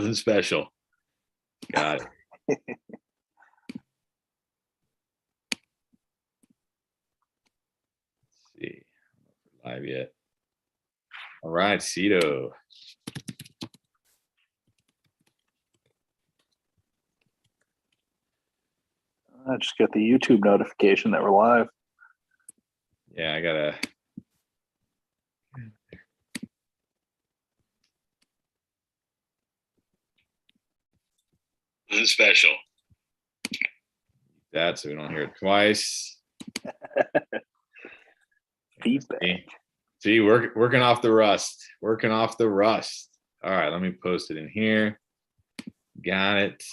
Nothing special. Got it. Let's see. Live yet. All right, Cito. I just got the YouTube notification that we're live. Yeah, I gotta. Nothing special. That so we don't hear it twice. Feedback. See, working off the rust. Working off the rust. All right, let me post it in here. Got it.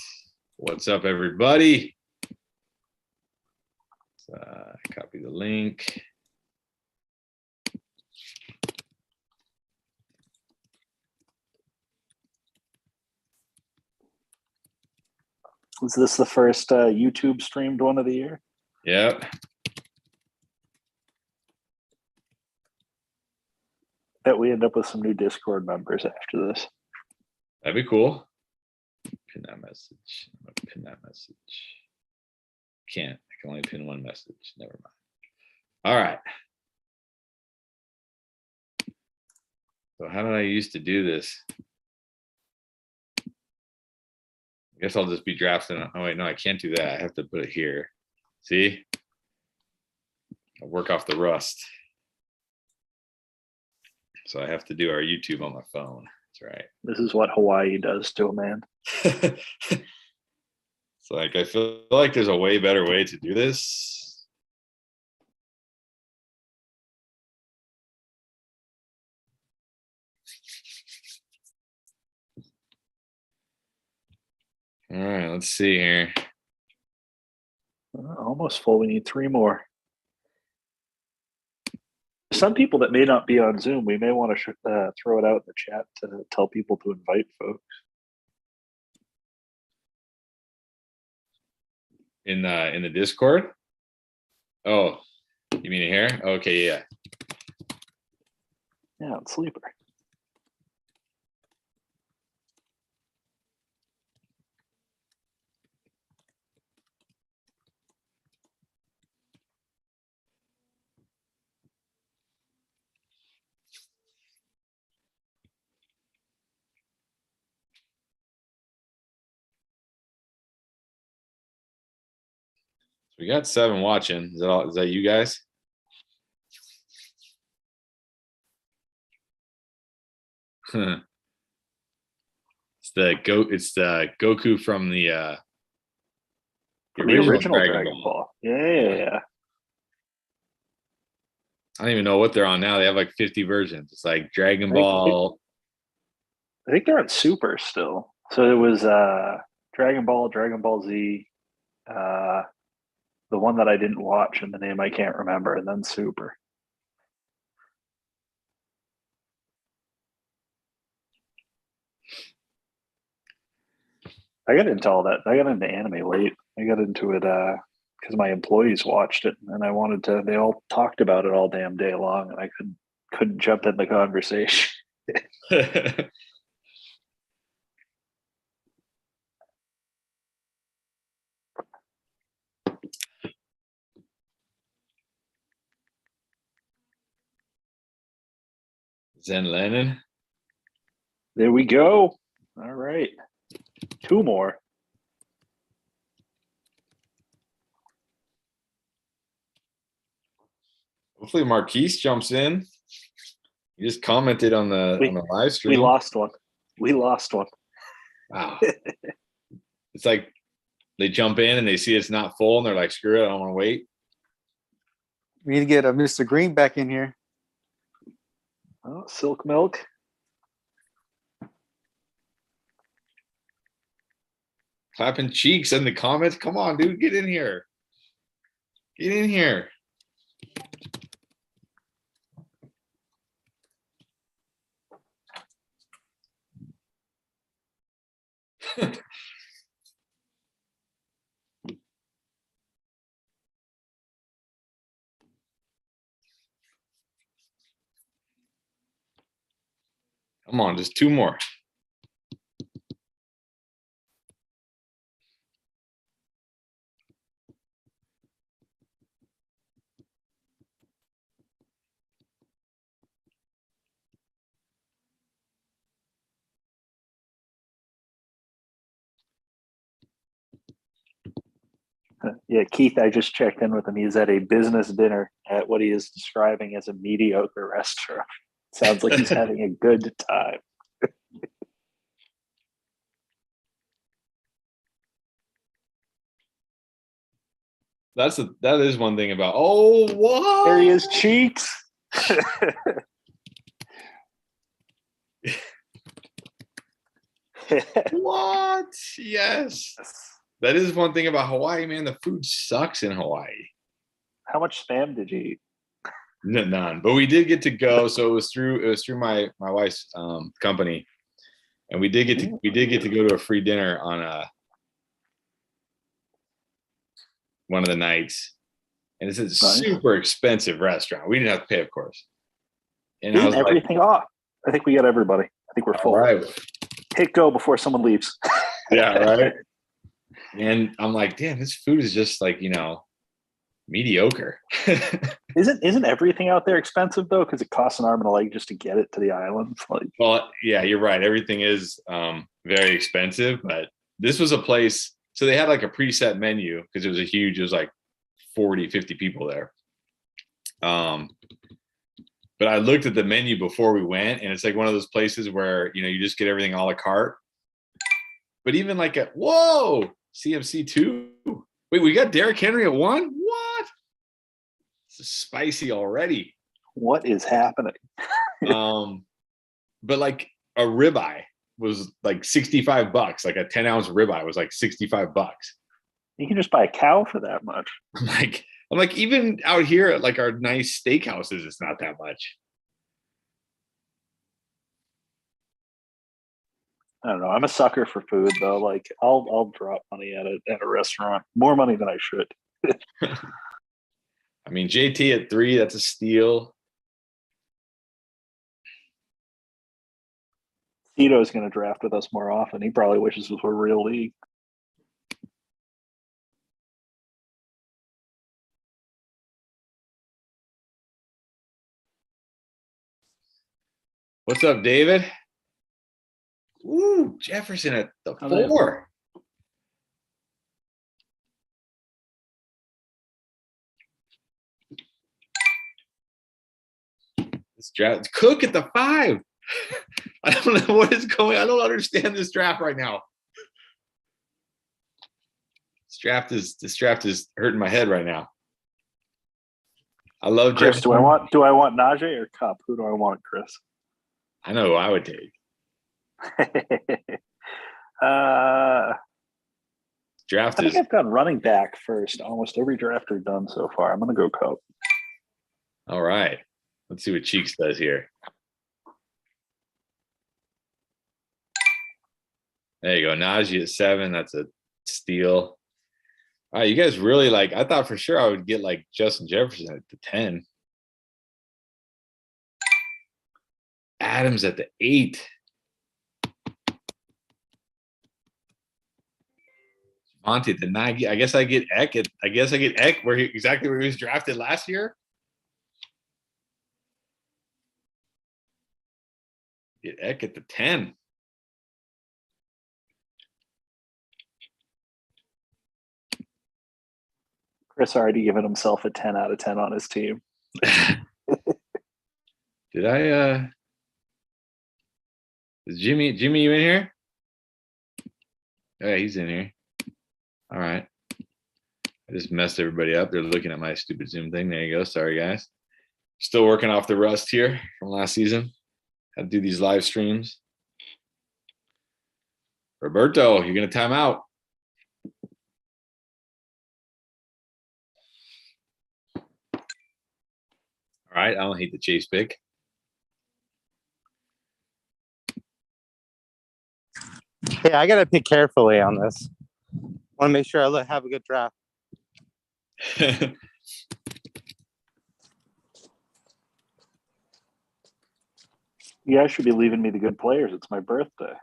What's up, everybody? Copy the link. Is this the first YouTube streamed one of the year? Yep. Bet we end up with some new Discord members after this. That'd be cool. Pin that message. I'm gonna pin that message. Can't. I can only pin one message. Never mind. All right. So how did I used to do this? I guess I'll just be drafting. Oh wait, no, I can't do that. I have to put it here. See? I'll work off the rust. So I have to do our YouTube on my phone. That's right. This is what Hawaii does to a man. It's like I feel like there's a way better way to do this. All right, let's see here. Almost full. We need 3 more. Some people that may not be on Zoom, we may want to throw it out in the chat to tell people to invite folks. In the Discord? Oh, you mean here? Okay, yeah. Yeah, it's Sleeper. We got 7 watching. Is that all? Is that you guys? It's the Goku from the original Dragon Ball. Yeah. I don't even know what they're on now. They have like 50 versions. It's like Dragon Ball. I think they're on Super still. So it was Dragon Ball Z, the one that I didn't watch and the name I can't remember, and then Super. I got into all that. I got into anime late. I got into it because my employees watched it, and I wanted to. They all talked about it all damn day long, and I couldn't jump in the conversation. Zen Lennon. There we go. All right. 2 more. Hopefully Marquise jumps in. He just commented on the live stream. We lost one. Wow. It's like they jump in and they see it's not full and they're like, screw it, I don't want to wait. We need to get Mr. Green back in here. Oh, Silk Milk. Clapping cheeks in the comments. Come on, dude, get in here. Get in here. Come on, just 2 more. Yeah, Keith, I just checked in with him. He's at a business dinner at what he is describing as a mediocre restaurant. Sounds like he's having a good time. That is one thing about. Oh, what? There he is, Cheeks. What? Yes. That is one thing about Hawaii, man. The food sucks in Hawaii. How much spam did you eat? None, but we did get to go. So it was through my wife's company, and we did get to go to a free dinner on one of the nights, and it's a super expensive restaurant. We didn't have to pay, of course. And I was everything off. I think we got everybody. I think we're full. Right. Hit go before someone leaves. Yeah, right. And I'm like, damn, this food is just like, mediocre. Isn't everything out there expensive though? Because it costs an arm and a leg just to get it to the island. Well, yeah, you're right. Everything is very expensive, but this was a place. So they had like a preset menu because it was like 40, 50 people there. But I looked at the menu before we went, and it's like one of those places where, you just get everything a la carte. But even like CMC 2. Wait, we got Derrick Henry at 1? What? This is spicy already. What is happening? But like a ribeye was like $65. Like a 10-ounce ribeye was like $65. You can just buy a cow for that much. I'm like, even out here at like our nice steakhouses, it's not that much. I don't know. I'm a sucker for food though. Like I'll drop money at a restaurant. More money than I should. I mean, JT at 3, that's a steal. Tito's going to draft with us more often. He probably wishes this were a real league. What's up, David? Ooh, Jefferson at the 4. This draft, Cook at the 5. I don't know what is going. I don't understand this draft right now. This draft is hurting my head right now. I love Chris. Jefferson. Do I want Najee or Cup? Who do I want, Chris? I know who I would take. Draft I think I've gone running back first. Almost every draft we've done so far. I'm going to go Cup. All right. Let's see what Cheeks does here. There you go. Najee at 7. That's a steal. All right, you guys really I thought for sure I would get like Justin Jefferson at the 10. Adams at the 8. Monty at the 9. I guess I get Eck exactly where he was drafted last year. Get Eck at the 10. Chris already given himself a 10 out of 10 on his team. Did I is Jimmy you in here? Yeah, he's in here. All right. I just messed everybody up. They're looking at my stupid Zoom thing. There you go. Sorry, guys. Still working off the rust here from last season. Had to do these live streams. Roberto, you're going to time out. All right. I don't hate the Chase pick. Yeah, I gotta pick carefully on this. Want to make sure I have a good draft. You guys should be leaving me the good players. It's my birthday.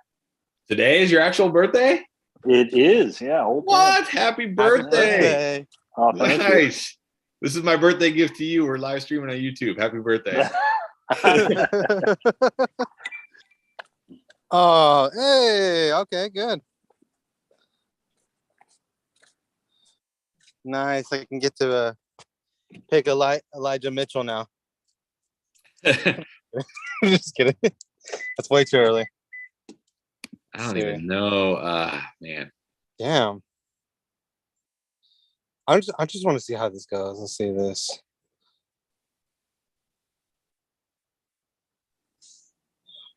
Today is your actual birthday? It is, yeah. What? Happy birthday. Oh, nice. This is my birthday gift to you. We're live streaming on YouTube. Happy birthday. Oh, hey, okay, good. Nice. I can get to pick Elijah Mitchell now. Just kidding. That's way too early. I don't even know. Man. Damn. I just want to see how this goes. Let's see this.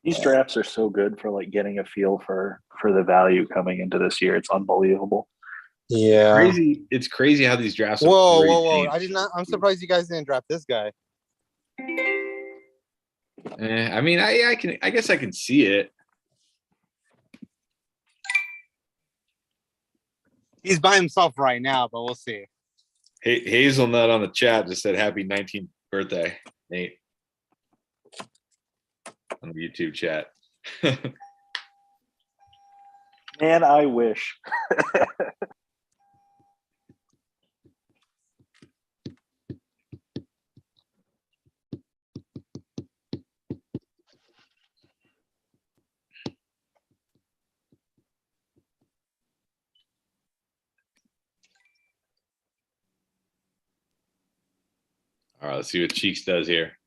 These drafts are so good for like getting a feel for the value coming into this year. It's unbelievable. Yeah. Crazy. It's crazy how these drafts. Whoa. I did not. I'm surprised you guys didn't draft this guy. I mean, I guess I can see it. He's by himself right now, but we'll see. Hazelnut on the chat just said happy 19th birthday, Nate. On the YouTube chat. Man, I wish. All right, let's see what Cheeks does here.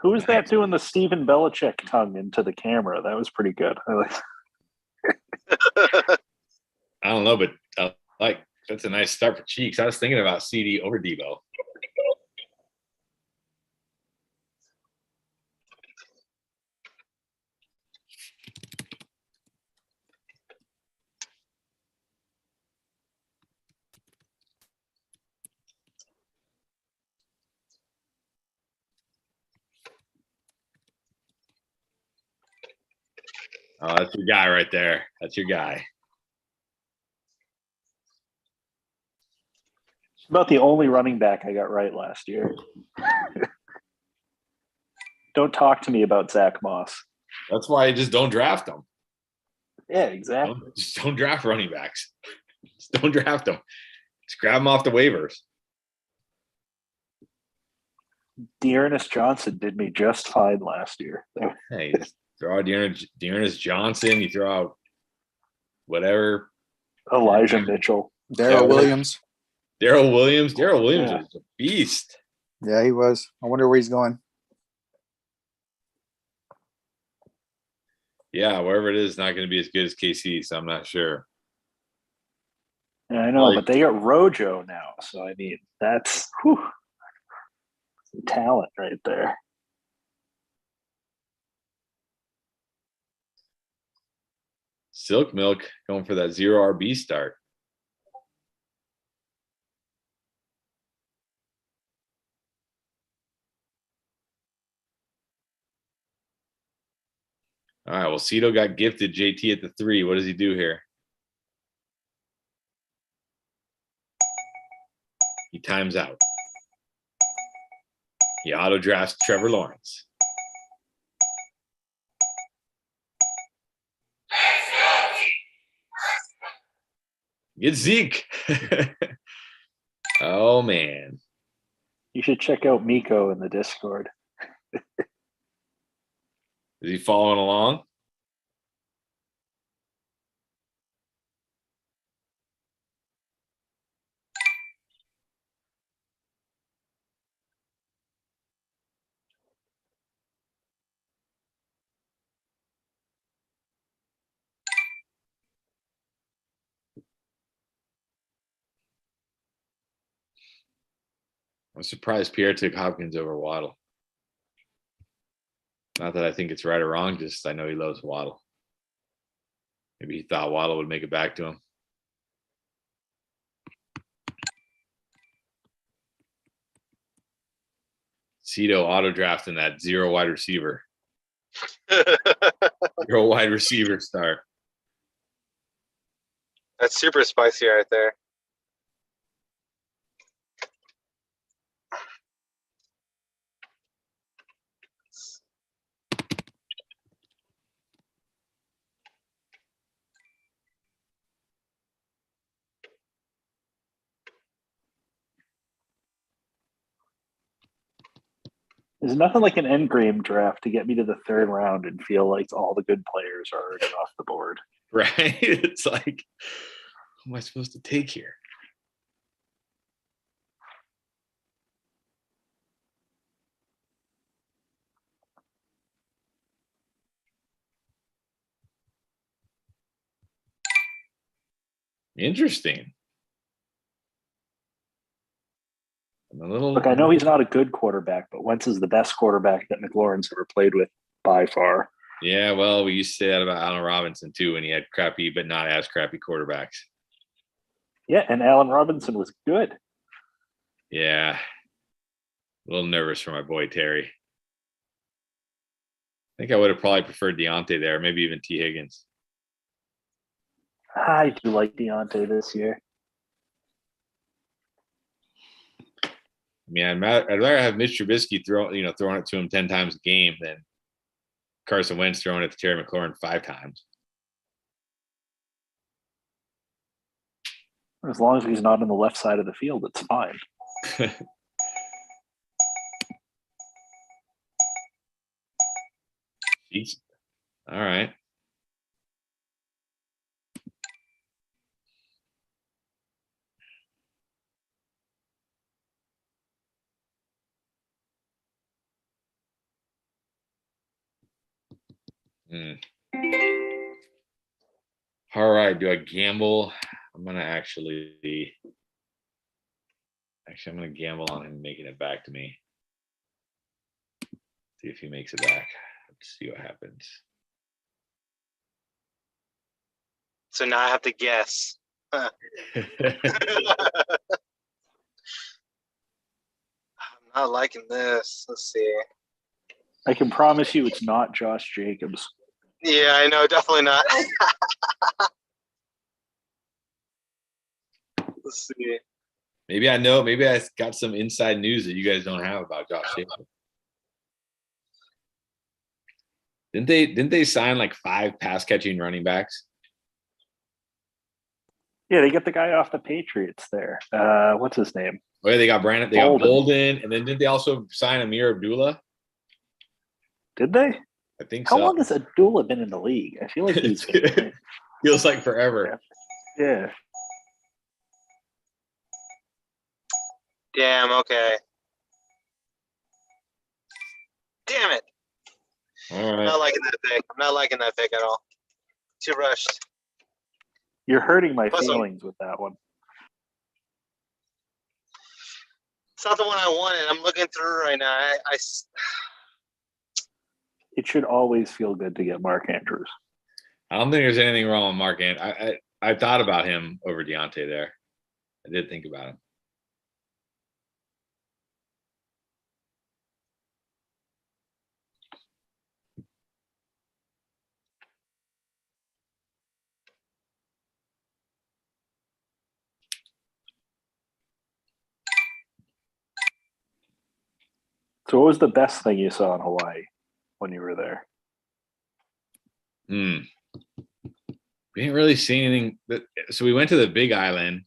Who was that doing the Stephen Belichick tongue into the camera? That was pretty good. I don't know, but that's a nice start for Cheeks. I was thinking about CD over Debo. Oh, that's your guy right there. That's your guy. It's about the only running back I got right last year. Don't talk to me about Zach Moss. That's why I just don't draft them. Yeah, exactly. Just don't draft running backs. Just don't draft them. Just grab them off the waivers. Dearness Johnson did me just fine last year. Hey, just throw out Dearness Johnson. You throw out whatever. Elijah Mitchell. Daryl Williams. Daryl Williams. Daryl Williams Yeah. is a beast. Yeah, he was. I wonder where he's going. Yeah, wherever it is, not going to be as good as KC, so I'm not sure. Yeah, I know, Like- but they got Rojo now. So, I mean, that's some talent right there. Silk Milk going for that 0 RB start. All right, well, Cito got gifted JT at the 3. What does he do here? He times out. He auto drafts Trevor Lawrence. Get Zeke. Oh, man. You should check out Miko in the Discord. Is he following along? I'm surprised Pierre took Hopkins over Waddle. Not that I think it's right or wrong, just I know he loves Waddle. Maybe he thought Waddle would make it back to him. Cito auto drafting that 0 wide receiver. 0 wide receiver start. That's super spicy right there. There's nothing like an endgame draft to get me to the 3rd round and feel like all the good players are already off the board. Right? It's like, Who am I supposed to take here? Interesting. I'm a little. Look, I know he's not a good quarterback, but Wentz is the best quarterback that McLaurin's ever played with by far. Yeah, well, we used to say that about Allen Robinson too, when he had crappy but not as crappy quarterbacks. Yeah, and Allen Robinson was good. Yeah. A little nervous for my boy Terry. I think I would have probably preferred Deontay there, maybe even T. Higgins. I do like Deontay this year. I mean, I'd rather have Mitch Trubisky throwing it to him 10 times a game than Carson Wentz throwing it to Terry McLaurin 5 times. As long as he's not on the left side of the field, it's fine. Jeez. All right. All right. Do I gamble? I'm gonna actually I'm gonna gamble on him making it back to me. See if he makes it back. Let's see what happens. So now I have to guess. I'm not liking this. Let's see. I can promise you it's not Josh Jacobs. Yeah, I know, definitely not. Let's see. Maybe I know. Maybe I got some inside news that you guys don't have about Josh Jacobs. Didn't they sign like 5 pass catching running backs? Yeah, they get the guy off the Patriots there. What's his name? Oh yeah, they got Brandon. They got Bolden, and then did they also sign Amir Abdullah? Did they? I think How so. long has Abdullah been in the league? I feel like he's been. Feels like forever. Yeah. Damn, okay. Damn it. All I'm right. not liking that pick. I'm not liking that pick at all. Too rushed. You're hurting my Plus, feelings with that one. it's not the one I wanted. I'm looking through right now. It should always feel good to get Mark Andrews. I don't think there's anything wrong with Mark Andrews. I thought about him over Deontay there. I did think about him. So what was the best thing you saw in Hawaii when you were there? We didn't really see anything. So we went to the Big Island,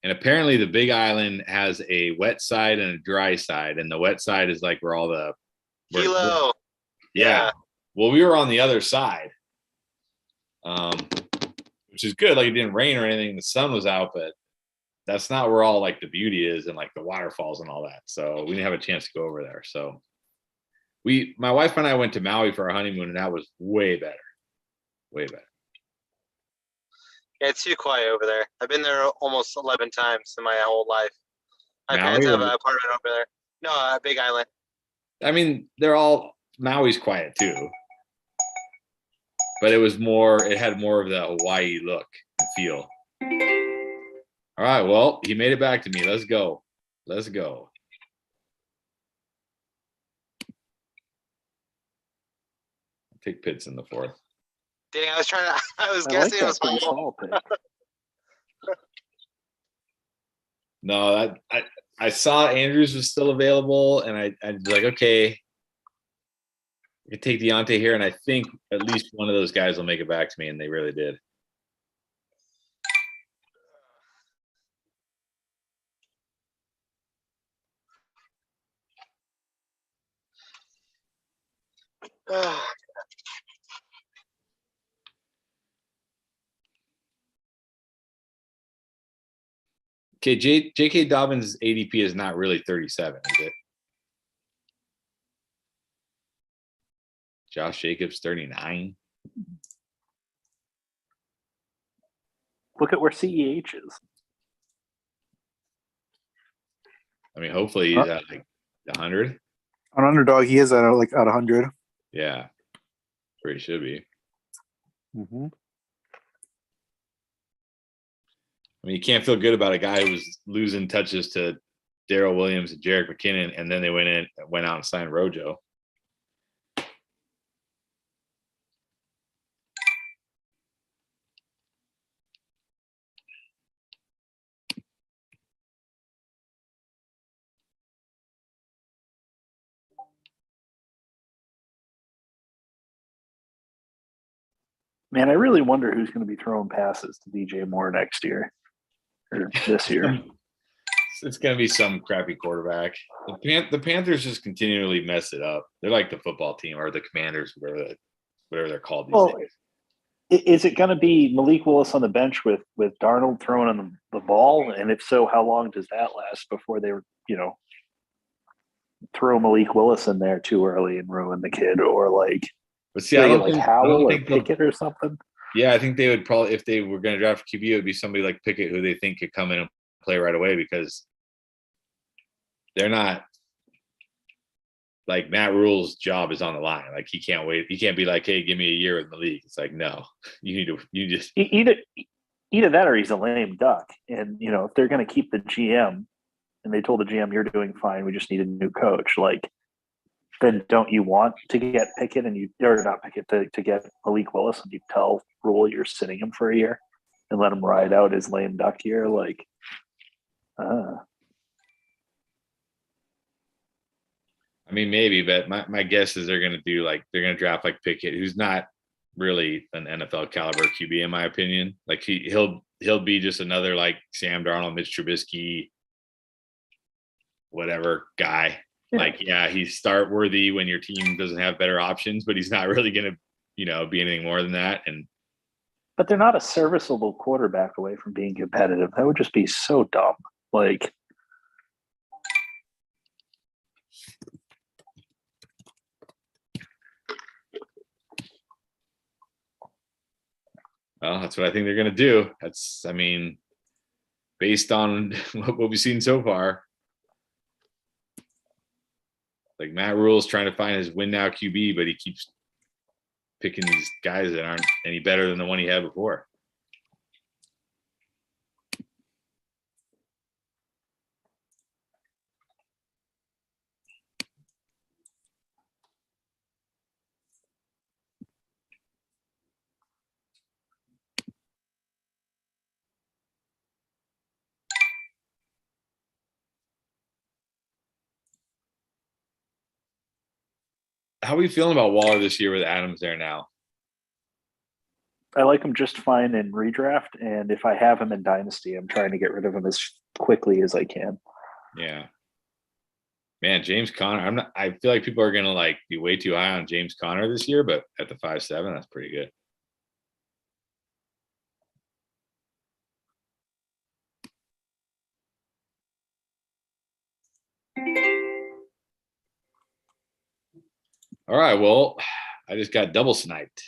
and apparently the Big Island has a wet side and a dry side, and the wet side is like where all the Kilo. Yeah. Well, we were on the other side, which is good. Like it didn't rain or anything. The sun was out, but that's not where all like the beauty is and like the waterfalls and all that. So we didn't have a chance to go over there. So my wife and I went to Maui for our honeymoon, and that was way better. Way better. Yeah, it's too quiet over there. I've been there almost 11 times in my whole life. My Maui parents have or- an apartment over there. No, Big Island. I mean, Maui's quiet too. But it had more of the Hawaii look and feel. All right, well, he made it back to me. Let's go. Let's go. Take Pitts in the 4th. Dang, I was I guessing like it was that pretty small. small pick. No, I saw Andrews was still available, and I was like, okay, I could take Deontay here, and I think at least one of those guys will make it back to me, and they really did. Okay, J.K. Dobbins' ADP is not really 37, is it? Josh Jacobs 39. Look at where CEH is. I mean, hopefully he's at like 100. On underdog, he is at like at 100. Yeah, where he should be. Mm-hmm. I mean, you can't feel good about a guy who was losing touches to Darrell Williams and Jerick McKinnon, and then they went out and signed Rojo. Man, I really wonder who's going to be throwing passes to DJ Moore next year or this year. It's going to be some crappy quarterback. The Panthers just continually mess it up. They're like the football team or the Commanders, whatever they're called these Well, days. is it going to be Malik Willis on the bench with Darnold throwing on the ball? And if so, how long does that last before they, throw Malik Willis in there too early and ruin the kid, or like, But see, I don't think Howell or they'll- Pickett or something? Yeah, I think they would probably, if they were going to draft QB, it would be somebody like Pickett who they think could come in and play right away, because they're not like Matt Rule's job is on the line. Like he can't wait. He can't be like, hey, give me a year in the league. It's like, no, you just Either that or he's a lame duck. And if they're going to keep the GM and they told the GM you're doing fine, we just need a new coach, like, then don't you want to get Pickett or not Pickett to get Malik Willis, and you tell Rule you're sitting him for a year and let him ride out his lame duck year? Like, I mean, maybe, but my guess is they're going to draft like Pickett, who's not really an NFL caliber QB in my opinion. Like he'll be just another like Sam Darnold, Mitch Trubisky, whatever guy. Yeah. Like, yeah, he's start worthy when your team doesn't have better options, but he's not really going to, be anything more than that. but they're not a serviceable quarterback away from being competitive. That would just be so dumb. Like, well, that's what I think they're going to do. I mean, based on what we've seen so far. Like Matt Rule's trying to find his win now QB, but he keeps picking these guys that aren't any better than the one he had before. How are we feeling about Waller this year with Adams there now? I like him just fine in redraft, and if I have him in Dynasty, I'm trying to get rid of him as quickly as I can. Yeah. Man, James Conner. I feel like people are gonna like be way too high on James Conner this year, but at the 5.7, that's pretty good. All right, well, I just got double sniped.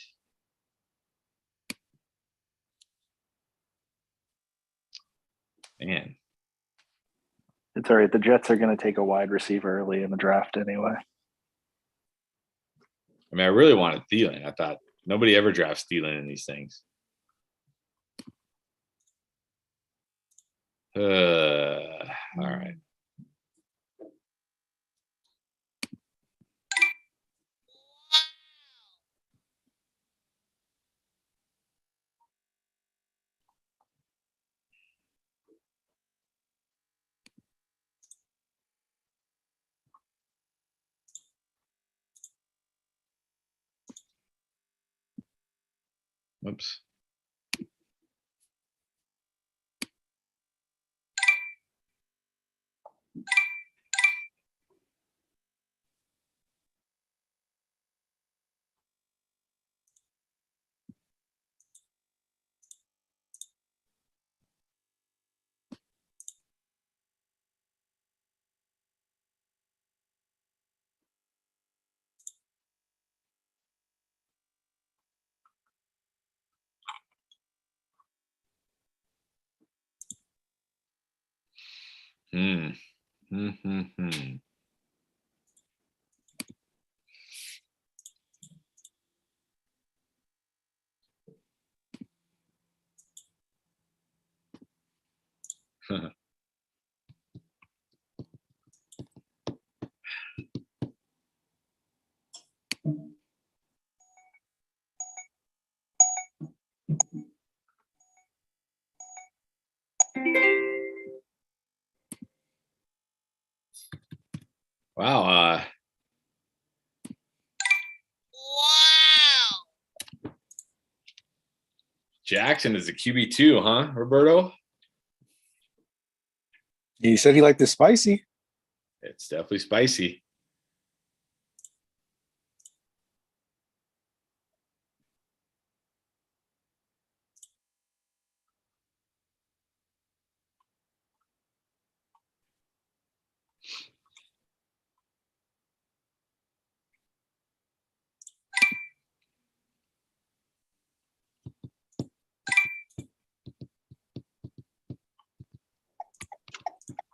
Man, It's all right. The Jets are going to take a wide receiver early in the draft anyway. I mean, I really wanted Thielen. I thought nobody ever drafts Thielen in these things. All right. Oops. Hmm. Hmm. Hmm. Hmm. Wow. Wow. Jackson is a QB2, huh, Roberto? He said he liked it spicy. It's definitely spicy.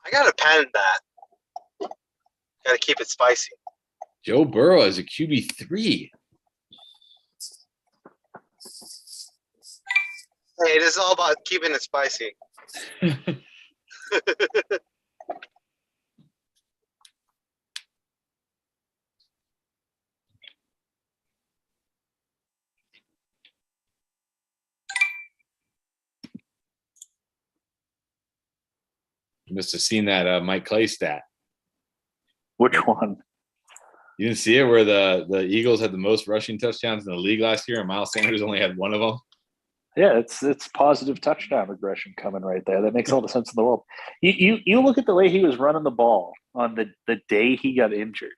I gotta pen that. Gotta keep it spicy. Joe Burrow is a QB3. Hey, it is all about keeping it spicy. You must have seen that Mike Clay stat. Which one? You didn't see it where the Eagles had the most rushing touchdowns in the league last year, and Miles Sanders only had one of them. Yeah, it's positive touchdown regression coming right there. That makes all the sense in the world. You look at the way he was running the ball on the day he got injured,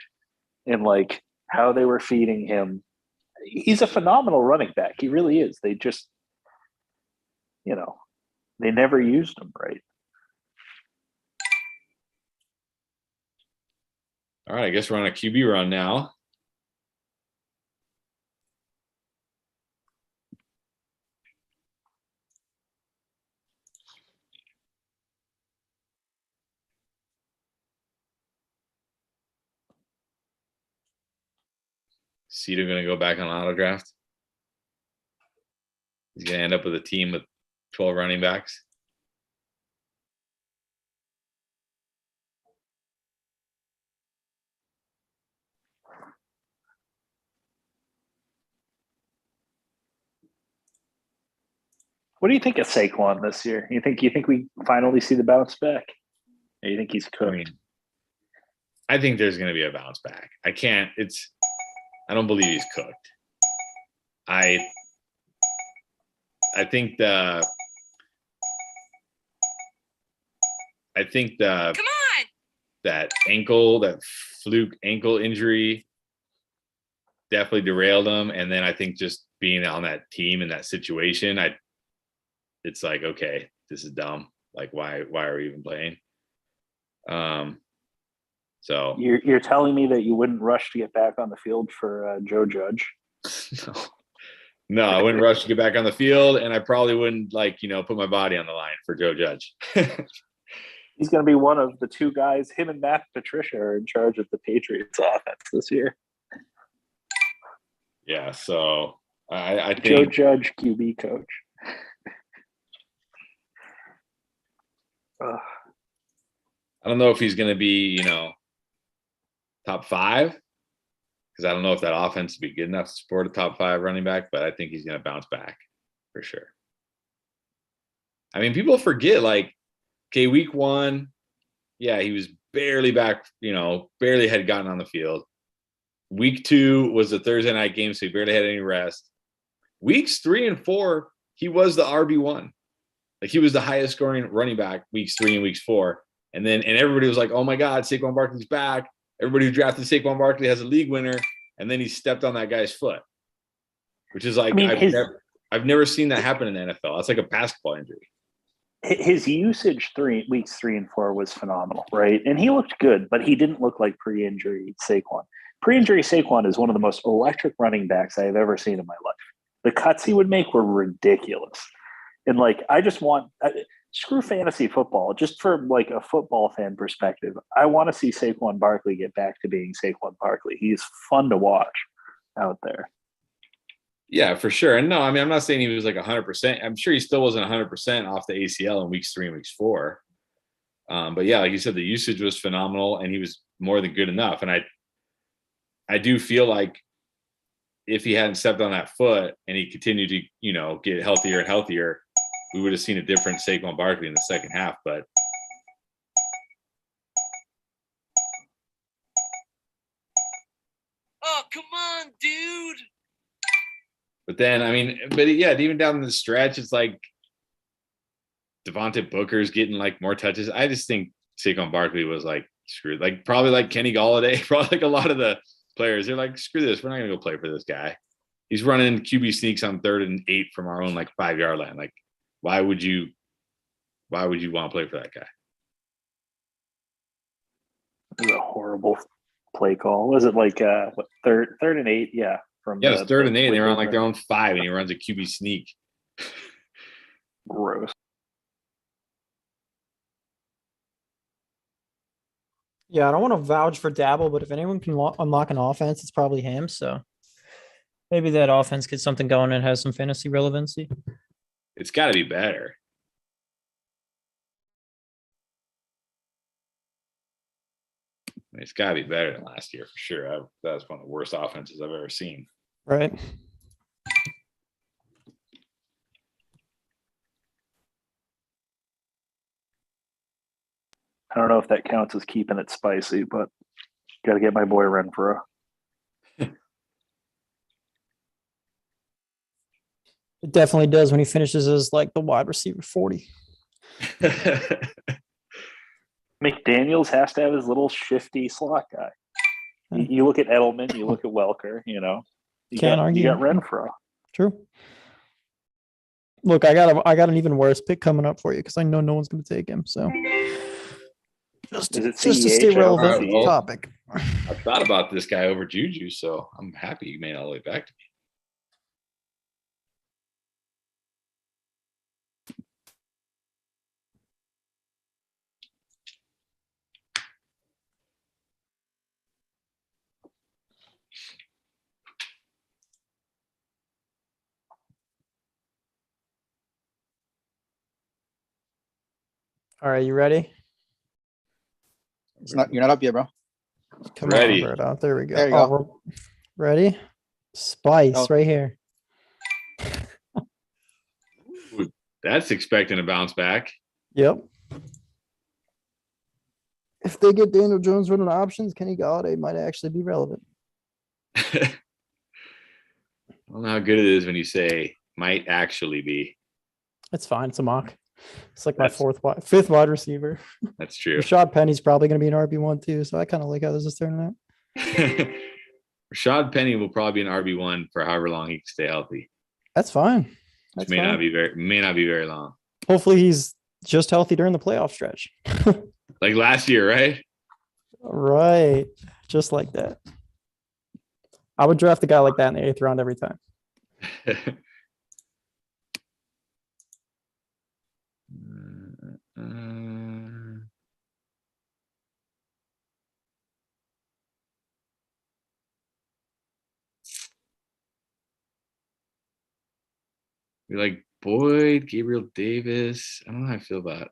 and like how they were feeding him. He's a phenomenal running back. He really is. They just, they never used him right. All right, I guess we're on a QB run now. Cedar going to go back on auto draft. He's going to end up with a team with 12 running backs. What do you think of Saquon this year? You think we finally see the bounce back? Or you think he's cooked? I think there's going to be a bounce back. I don't believe he's cooked. I think the Come on. that fluke ankle injury definitely derailed him. And then I think just being on that team in that situation, it's like, okay, this is dumb. Like, why are we even playing? So You're telling me that you wouldn't rush to get back on the field for Joe Judge? no, I wouldn't rush to get back on the field, and I probably wouldn't put my body on the line for Joe Judge. He's going to be one of the two guys. Him and Matt Patricia are in charge of the Patriots offense this year. Yeah, so I think Joe Judge, QB coach. I don't know if he's going to be, top 5, because I don't know if that offense would be good enough to support a top 5 running back, but I think he's going to bounce back for sure. I mean, people forget, week 1, yeah, he was barely back, barely had gotten on the field. Week 2 was the Thursday night game, so he barely had any rest. Weeks 3 and 4, he was the RB1. He was the highest scoring running back weeks 3 and weeks 4. And everybody was like, oh my God, Saquon Barkley's back. Everybody who drafted Saquon Barkley has a league winner. And then he stepped on that guy's foot, which is like, I've never seen that happen in the NFL. That's like a basketball injury. His usage weeks 3 and 4 was phenomenal, right? And he looked good, but he didn't look like pre-injury Saquon. Pre-injury Saquon is one of the most electric running backs I have ever seen in my life. The cuts he would make were ridiculous. And I just want screw fantasy football. Just for like a football fan perspective, I want to see Saquon Barkley get back to being Saquon Barkley. He's fun to watch out there. Yeah, for sure. And no, I mean, I'm not saying he was like 100%. I'm sure he still wasn't 100% off the ACL in weeks 3 and weeks 4. But yeah, like you said, the usage was phenomenal, and he was more than good enough. And I do feel like if he hadn't stepped on that foot and he continued to, get healthier and healthier, we would have seen a different Saquon Barkley in the second half. But oh, come on, dude. But then, I mean, yeah, even down the stretch, it's like Devontae Booker's getting like more touches. I just think Saquon Barkley was like screwed. Like probably like Kenny Galladay, probably like a lot of the players. They're like, screw this. We're not gonna go play for this guy. He's running QB sneaks on 3rd and 8 from our own like 5-yard line. Like, why would you want to play for that guy? It was a horrible play call. Was it like what, third and 8? Yeah. Yeah, it's 3rd and 8, and they were on like their own 5, and he runs a QB sneak. Gross. Yeah, I don't want to vouch for Dabble, but if anyone can unlock an offense, it's probably him. So maybe that offense gets something going and has some fantasy relevancy. It's got to be better. I mean, it's got to be better than last year for sure. That was one of the worst offenses I've ever seen. Right. I don't know if that counts as keeping it spicy, but got to get my boy Renfro. It definitely does when he finishes as like the wide receiver 40. McDaniels has to have his little shifty slot guy. You look at Edelman, you look at Welker, you Can't argue. You got Renfro. True. Look, I got an even worse pick coming up for you because I know no one's going to take him. So just Is it to CEH? stay I don't relevant know. topic. I thought about this guy over Juju, so I'm happy you made it all the way back to me. All right, you ready? You're not up yet, bro. Come Ready. on, Berto. There we go. There you go. Ready? Spice Oh. right here. Ooh, that's expecting a bounce back. Yep. If they get Daniel Jones running options, Kenny Galladay might actually be relevant. I don't know how good it is when you say might actually be. It's fine. It's a mock. It's like my That's- fifth wide receiver. That's true. Rashad Penny's probably going to be an RB1 too. So I kind of like how this is turning out. Rashad Penny will probably be an RB1 for however long he can stay healthy. That's fine. Which That's may fine. not be very long. Hopefully he's just healthy during the playoff stretch. Like last year, right? Right. Just like that. I would draft a guy like that in the 8th round every time. We like Boyd, Gabriel Davis. I don't know how I feel about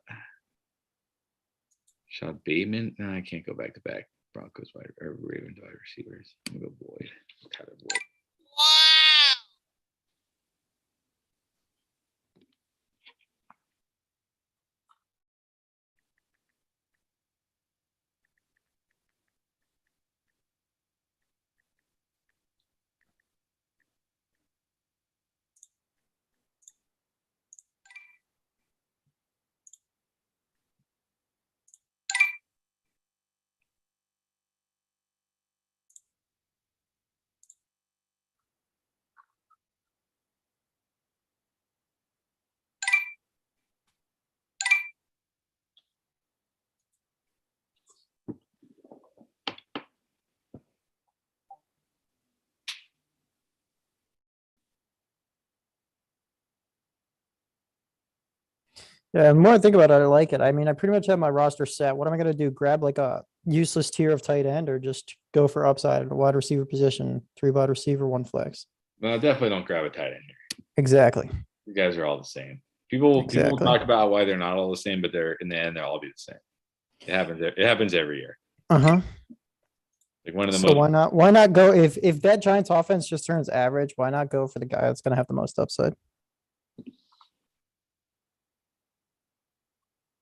Shad Bateman. No, I can't go back to back. Broncos wide or Ravens wide receivers. I'm gonna go Boyd. Tyler Boyd. Wow. Yeah, the more I think about it, I like it. I mean, I pretty much have my roster set. What am I gonna do? Grab like a useless tier of tight end, or just go for upside at a wide receiver position, 3 wide receiver, 1 flex? No, definitely don't grab a tight end here. Exactly. You guys are all the same. People Exactly. talk about why they're not all the same, but they're in the end they'll all be the same. It happens every year. Uh-huh. Like one of the So most why not go if that Giants offense just turns average, why not go for the guy that's gonna have the most upside?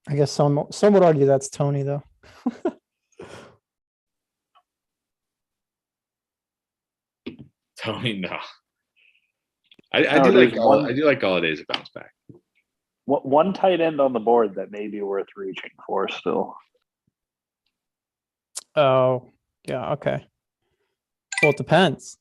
I guess some would argue that's Tony though. Tony, no. I No, do there's like one- I do like Galladay's bounce back. One tight end on the board that may be worth reaching for still. Oh, yeah, okay. Well, it depends.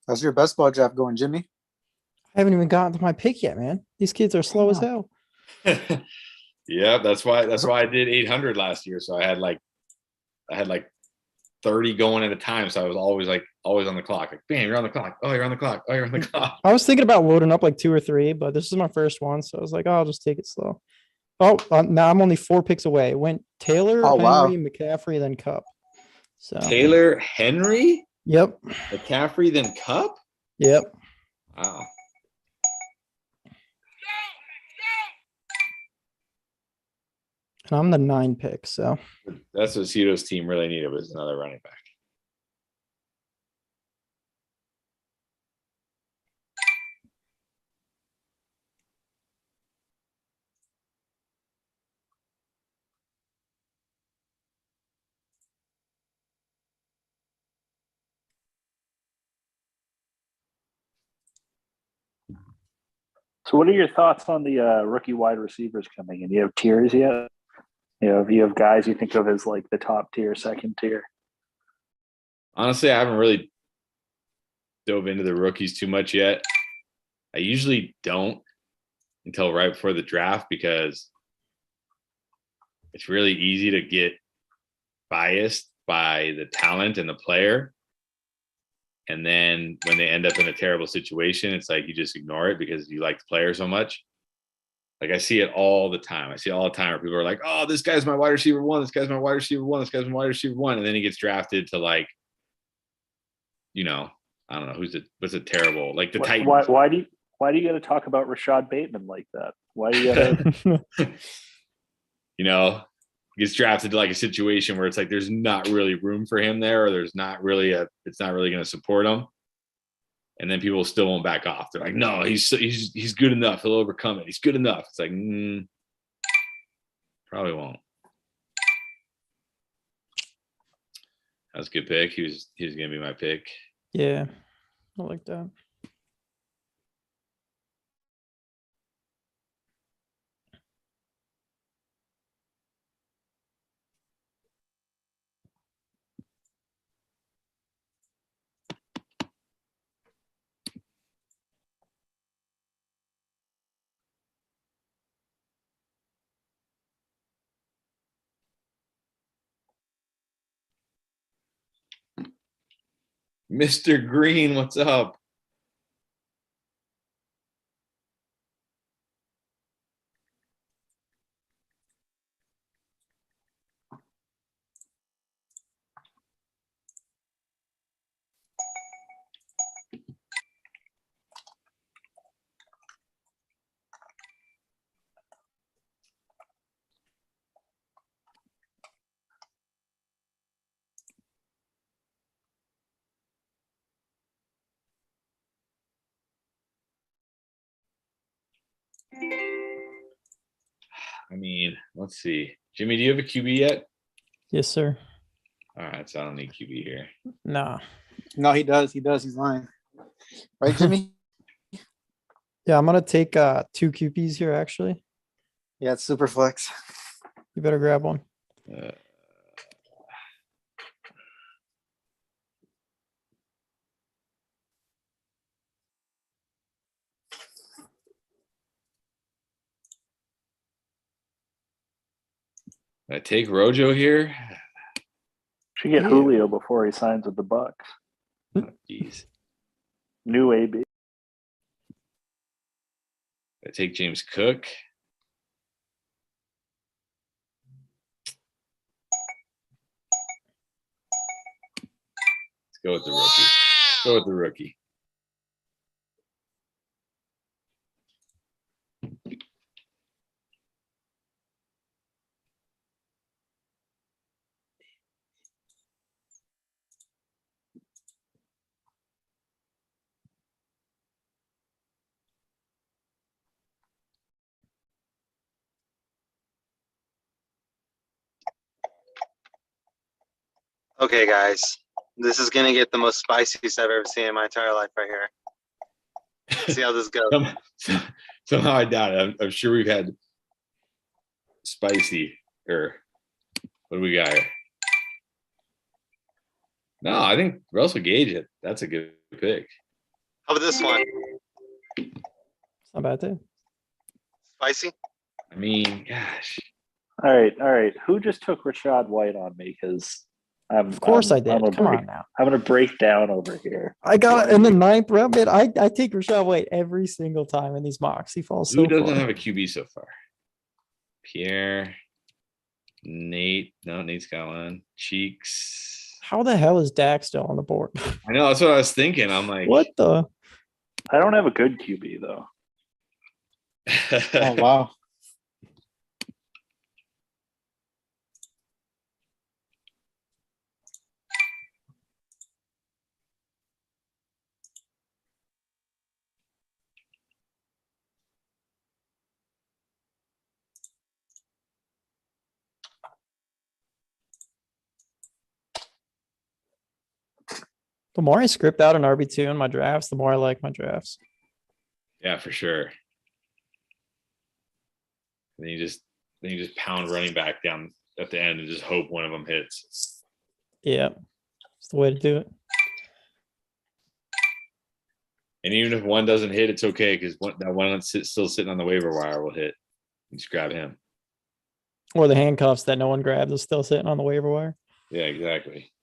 How's your best ball draft going, Jimmy? I haven't even gotten to my pick yet, man. These kids are slow as hell. Yeah, that's why I did 800 last year. So I had like 30 going at a time. So I was always on the clock. Like, bam, you're on the clock. Oh, you're on the clock. Oh, you're on the clock. I was thinking about loading up like 2 or 3, but this is my first one, so I was like, oh, I'll just take it slow. Oh, now I'm only 4 picks away. It went Taylor, Oh, wow. Henry, McCaffrey, then Cup. So Taylor, Henry, yep, McCaffrey, then Cup. yep. Wow. And I'm the 9 pick, so That's what Cito's team really needed, was another running back. So, what are your thoughts on the rookie wide receivers coming in? Do you have tiers yet? If you have guys you think of as like the top tier, second tier. Honestly, I haven't really dove into the rookies too much yet. I usually don't until right before the draft because it's really easy to get biased by the talent and the player. And then when they end up in a terrible situation, it's like you just ignore it because you like the player so much. Like I see it all the time. I see it all the time where people are like, oh, this guy's my wide receiver 1. This guy's my wide receiver 1. This guy's my wide receiver 1. And then he gets drafted to like, I don't know what's a terrible, like the Titans. Why do you got to talk about Rashad Bateman like that? Why do you got to? Gets drafted to like a situation where it's like there's not really room for him there, or it's not really going to support him. And then people still won't back off. They're like, no, he's good enough. He'll overcome it. He's good enough. It's like, probably won't. That was a good pick. He was going to be my pick. yeah, I like that. Mr. Green, what's up? I mean, let's see. Jimmy, do you have a QB yet? Yes, sir. All right, so I don't need QB here. Nah. No, he does. He does. He's lying. Right, Jimmy? Yeah, I'm gonna take 2 QPs here actually. Yeah, it's super flex. You better grab one. I take Rojo here. Should get Ew. Julio before he signs with the Bucks. Oh, jeez. New AB. I take James Cook. Let's go with the rookie. Go with the rookie. Okay, guys. This is gonna get the most spiciest I've ever seen in my entire life right here. Let's see how this goes. Somehow I doubt it. I'm sure we've had spicy or what do we got here? No, I think Russell Gage. That's a good pick. How about this one? It's not bad too. Spicy? I mean, gosh. All right. Who just took Rashad White on me? Because Of course I did. Come on now. I'm gonna break down over here. I got in the 9th round, man. I take Rashad White every single time in these mocks. He falls so Who doesn't far. have a QB so far? Pierre, Nate. No, Nate's got one. Cheeks. How the hell is Dak still on the board? I know. That's what I was thinking. I'm like, What the? I don't have a good QB though. Oh wow. The more I script out an RB2 in my drafts, the more I like my drafts. Yeah, for sure. And then you just pound running back down at the end and just hope one of them hits. Yeah, it's the way to do it. And even if one doesn't hit, it's okay because that one that's still sitting on the waiver wire will hit. You just grab him. Or the handcuffs that no one grabs is still sitting on the waiver wire. Yeah, exactly.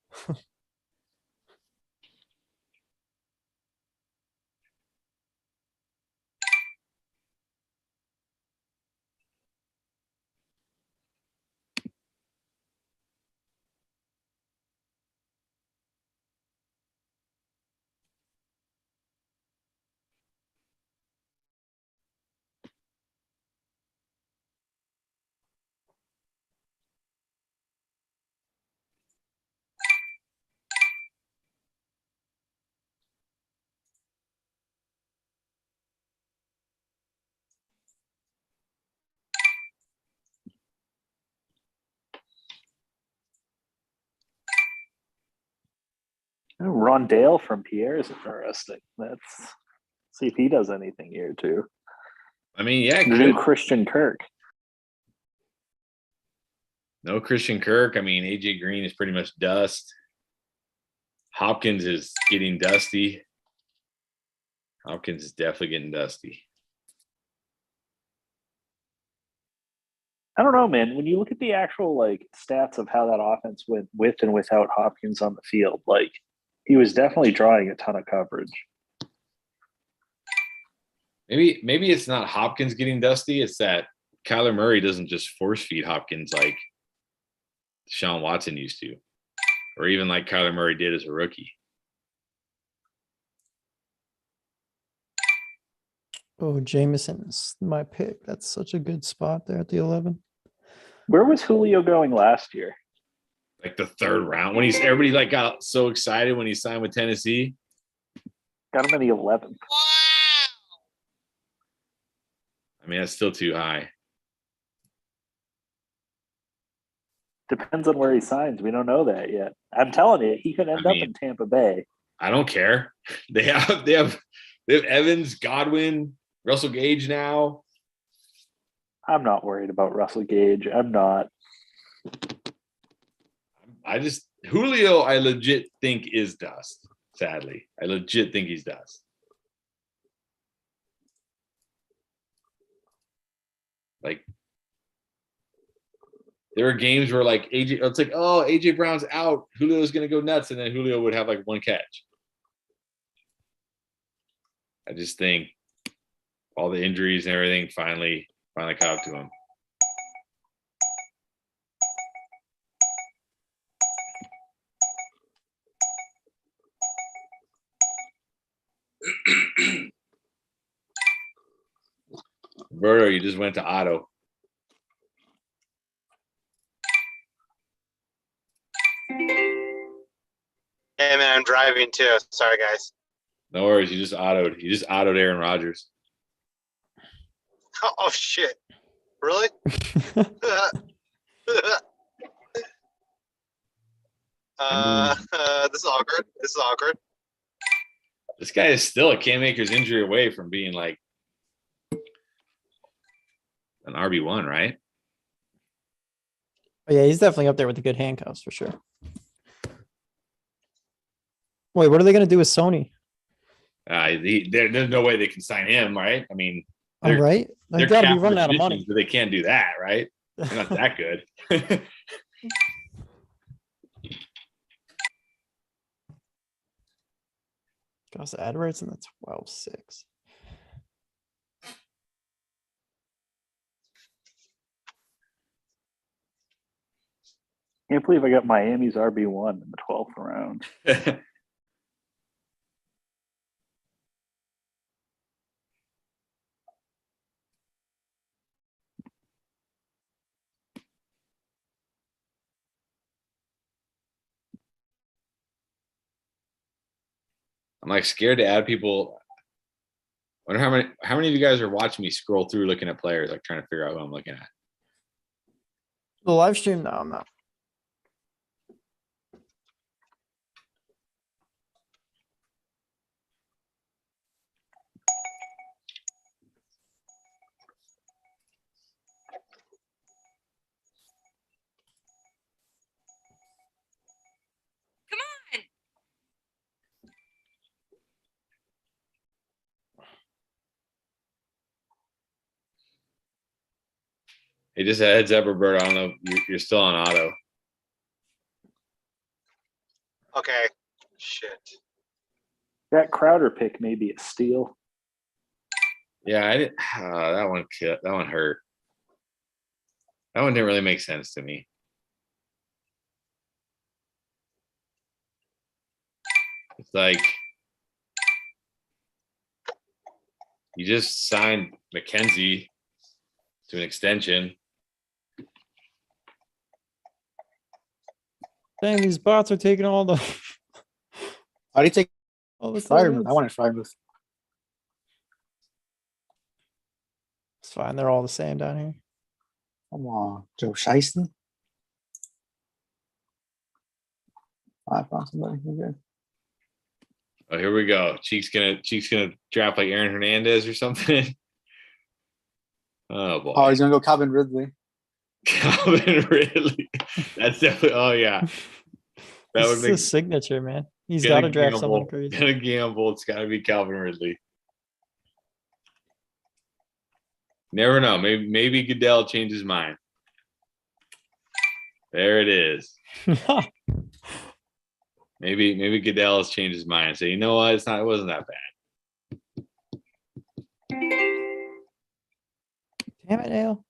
Rondale from Pierre is interesting. Let's see if he does anything here too. I mean, yeah, The new good. Christian Kirk. No Christian Kirk. I mean, AJ Green is pretty much dust. Hopkins is getting dusty. Hopkins is definitely getting dusty. I don't know, man. When you look at the actual like stats of how that offense went with and without Hopkins on the field, like he was definitely drawing a ton of coverage. Maybe it's not Hopkins getting dusty. It's that Kyler Murray doesn't just force feed Hopkins like Deshaun Watson used to, or even like Kyler Murray did as a rookie. Oh, Jameson's my pick. That's such a good spot there at the 11. Where was Julio going last year? Like the 3rd round when everybody like got so excited when he signed with Tennessee. Got him in the 11th. Wow. I mean, that's still too high. Depends on where he signs. We don't know that yet. I'm telling you, he could end up in Tampa Bay. I don't care. They have Evans, Godwin, Russell Gage now. I'm not worried about Russell Gage. I'm not. Julio, I legit think is dust. Sadly, I legit think he's dust. Like there were games where like AJ, it's like, oh, AJ Brown's out, Julio's gonna go nuts, and then Julio would have like one catch. I just think all the injuries and everything finally caught up to him. Roberto, you just went to auto. Hey man, I'm driving too. Sorry guys. No worries, you just autoed Aaron Rodgers. Oh shit. Really? This is awkward. This is awkward. This guy is still a Cam Akers injury away from being like an RB1, right? Oh, yeah, he's definitely up there with the good handcuffs for sure. Wait, what are they going to do with Sony? There's no way they can sign him, right? I mean, I'm right. They've got to be running out of money. But they can't do that, right? They're not that good. Gosh, ad rates in the 12.6. Can't believe I got Miami's RB1 in the 12th round. I'm like scared to add people. I wonder how many of you guys are watching me scroll through looking at players, like trying to figure out who I'm looking at. The live stream? No, I'm not. Come on. Hey, just a heads up, Roberto. I don't know. You're still on auto. Okay. Shit. That Crowder pick may be a steal. Yeah, I didn't. That one hurt. That one didn't really make sense to me. It's like you just signed McKenzie to an extension. Dang, these bots are taking all the. How do you take all the Fryermuth? I threads. wanted Fryermuth. It's fine. They're all the same down here. Come on, Joe Shiesty. I found somebody. We're good. Oh, here we go. Cheek's gonna draft like Aaron Hernandez or something. Oh boy. Oh, he's gonna go Calvin Ridley. Calvin Ridley. That's definitely. Oh yeah. That This would is make his signature, man. He's gonna got to draft someone gamble. crazy. Gonna gamble. It's gotta be Calvin Ridley. Never know. Maybe Goodell changed his mind. There it is. Maybe Goodell has changed his mind and say, you know what? It wasn't that bad. Damn it, Ale.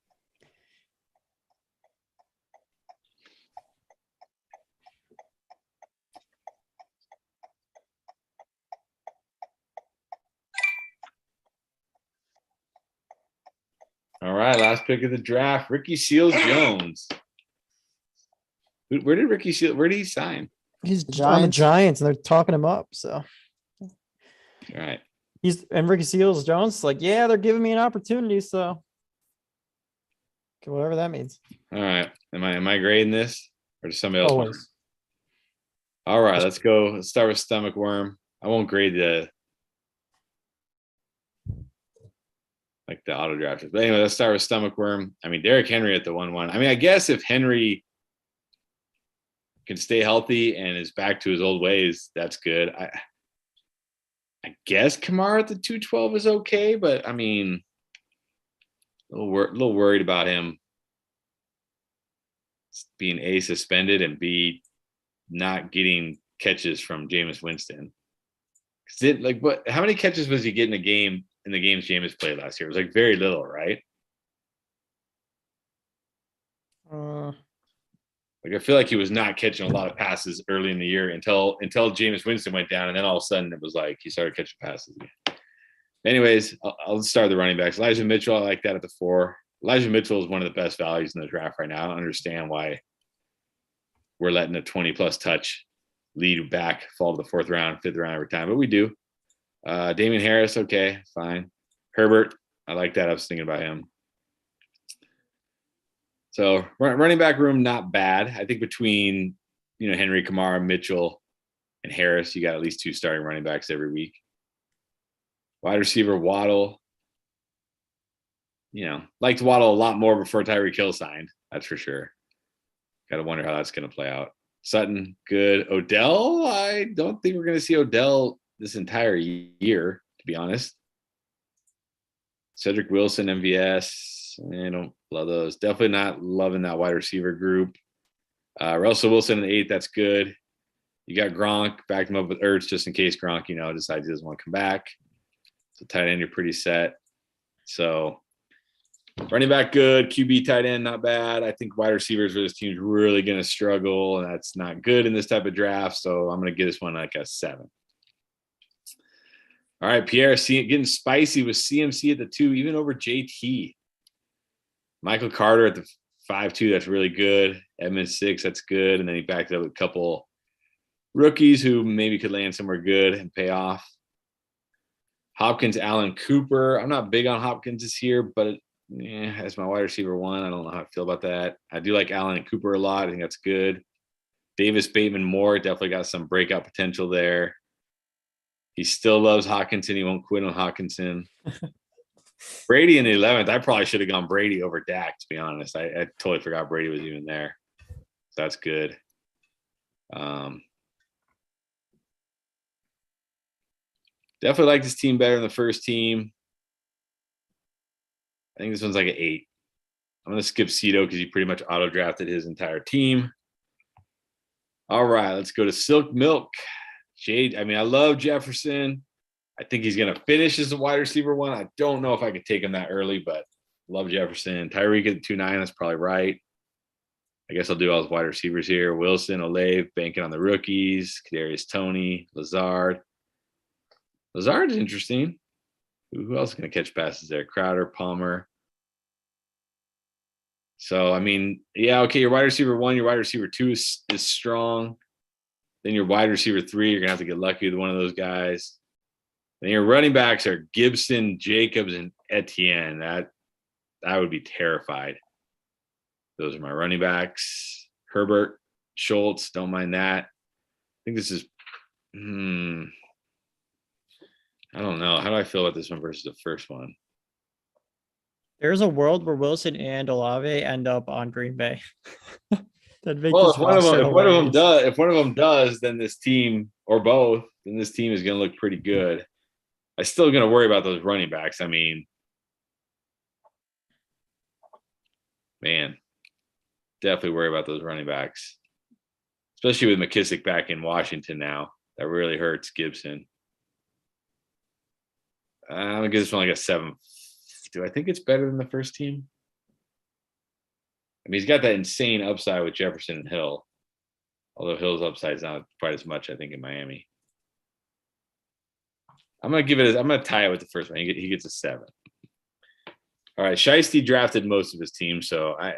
All right, last pick of the draft, Ricky Seals-Jones. Where did Ricky Seals? Where did he sign? He's The on the Giants. Giants, and they're talking him up. So All right. he's and Ricky Seals Jones like, yeah, they're giving me an opportunity. So okay, whatever that means. All right. Am I grading this, or does somebody else want? Always. All right, let's go. Let's start with Stomach Worm. I won't grade the auto drafters, but anyway, let's start with Stomach Worm. I mean, Derrick Henry at the 1-1. I mean, I guess if Henry can stay healthy and is back to his old ways, that's good. I guess Kamara at the 212 is okay, but I mean, a little worried about him. being A, suspended, and B, not getting catches from Jameis Winston. How many catches was he getting a game in the games Jameis played last year? It was like very little, right? Like I feel like he was not catching a lot of passes early in the year until Jameis Winston went down, and then all of a sudden it was like he started catching passes again. Anyways, I'll start the running backs. Elijah Mitchell, I like that at the 4. Elijah Mitchell is one of the best values in the draft right now. I don't understand why we're letting a 20-plus touch lead back fall to the 4th round, 5th round every time, but we do. Damian Harris, okay, fine. Herbert, I like that. I was thinking about him. So running back room, not bad. I think between Henry, Kamara, Mitchell, and Harris, you got at least 2 starting running backs every week. Wide receiver Waddle, liked Waddle a lot more before Tyreek Hill signed. That's for sure. Got to wonder how that's going to play out. Sutton, good. Odell, I don't think we're going to see Odell this entire year, to be honest. Cedric Wilson, MVS, I don't love those. Definitely not loving that wide receiver group. Russell Wilson in the 8th, that's good. You got Gronk, backed him up with Ertz just in case Gronk, decides he doesn't want to come back. So tight end, you're pretty set. So running back, good. QB, tight end, not bad. I think wide receivers for this team's really going to struggle, and that's not good in this type of draft. So I'm going to give this one like a 7. All right, Pierre, getting spicy with CMC at the 2, even over JT. Michael Carter at the 5-2, that's really good. Edmonds 6, that's good. And then he backed it up with a couple rookies who maybe could land somewhere good and pay off. Hopkins, Allen Cooper. I'm not big on Hopkins this year, but as my wide receiver 1, I don't know how I feel about that. I do like Allen Cooper a lot. I think that's good. Davis, Bateman, Moore, definitely got some breakout potential there. He still loves Hawkinson. He won't quit on Hawkinson. Brady in the 11th. I probably should have gone Brady over Dak, to be honest. I totally forgot Brady was even there. So that's good. Definitely like this team better than the first team. I think this one's like an 8. I'm going to skip Cito because he pretty much auto-drafted his entire team. All right, let's go to Silk Milk. I love Jefferson. I think he's going to finish as a wide receiver 1. I don't know if I could take him that early, but love Jefferson. Tyreek at 2.9, that's probably right. I guess I'll do all his wide receivers here. Wilson, Olave, banking on the rookies. Kadarius Toney, Lazard. Lazard's interesting. Who else is going to catch passes there? Crowder, Palmer. So, okay, your wide receiver 1, your wide receiver 2 is strong. Then your wide receiver 3, you're going to have to get lucky with one of those guys. Then your running backs are Gibson, Jacobs, and Etienne. I would be terrified. Those are my running backs. Herbert, Schultz, don't mind that. I think this is I don't know. How do I feel about this one versus the first one? There's a world where Wilson and Olave end up on Green Bay. Well, if one of them does, then this team, or both, then this team is going to look pretty good. I'm still going to worry about those running backs. Definitely worry about those running backs, especially with McKissick back in Washington now. That really hurts Gibson. I'm going to give this one like a 7. Do I think it's better than the first team? He's got that insane upside with Jefferson and Hill, although Hill's upside is not quite as much, I think, in Miami. I'm going to tie it with the first one. He gets a 7. All right. Shiesty drafted most of his team, so I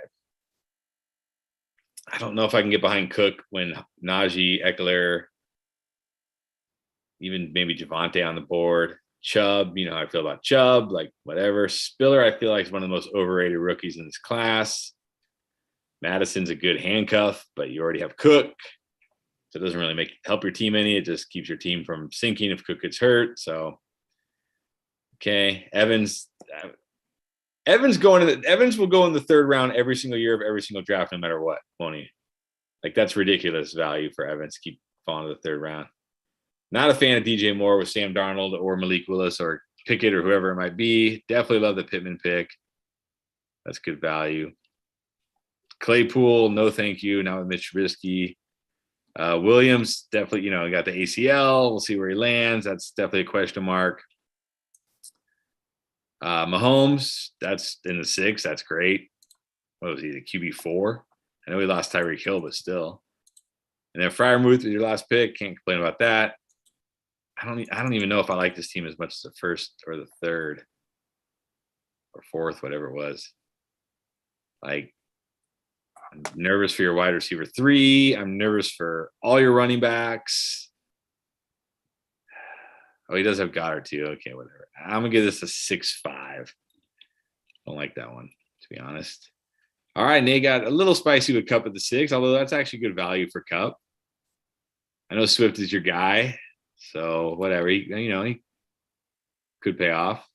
don't know if I can get behind Cook when Najee, Eckler, even maybe Javante on the board. Chubb, how I feel about Chubb, like whatever. Spiller, I feel like is one of the most overrated rookies in this class. Madison's a good handcuff, but you already have Cook. So it doesn't really help your team any. It just keeps your team from sinking if Cook gets hurt. So, okay. Evans will go in the 3rd round every single year of every single draft, no matter what, won't he? Like, that's ridiculous value for Evans to keep falling to the 3rd round. Not a fan of DJ Moore with Sam Darnold or Malik Willis or Pickett or whoever it might be. Definitely love the Pittman pick. That's good value. Claypool, no thank you. Not with Mitch Trubisky. Williams, definitely, got the ACL. We'll see where he lands. That's definitely a question mark. Mahomes, that's in the 6. That's great. What was he, the QB4? I know he lost Tyreek Hill, but still. And then Freiermuth with your last pick. Can't complain about that. I don't even know if I like this team as much as the first or the third or fourth, whatever it was. Like, I'm nervous for your wide receiver 3. I'm nervous for all your running backs. Oh, he does have Goddard too. Okay, whatever. I'm gonna give this a 6.5. Don't like that one, to be honest. All right, Nate got a little spicy with Cup at the 6, although that's actually good value for Cup. I know Swift is your guy, so whatever. He could pay off.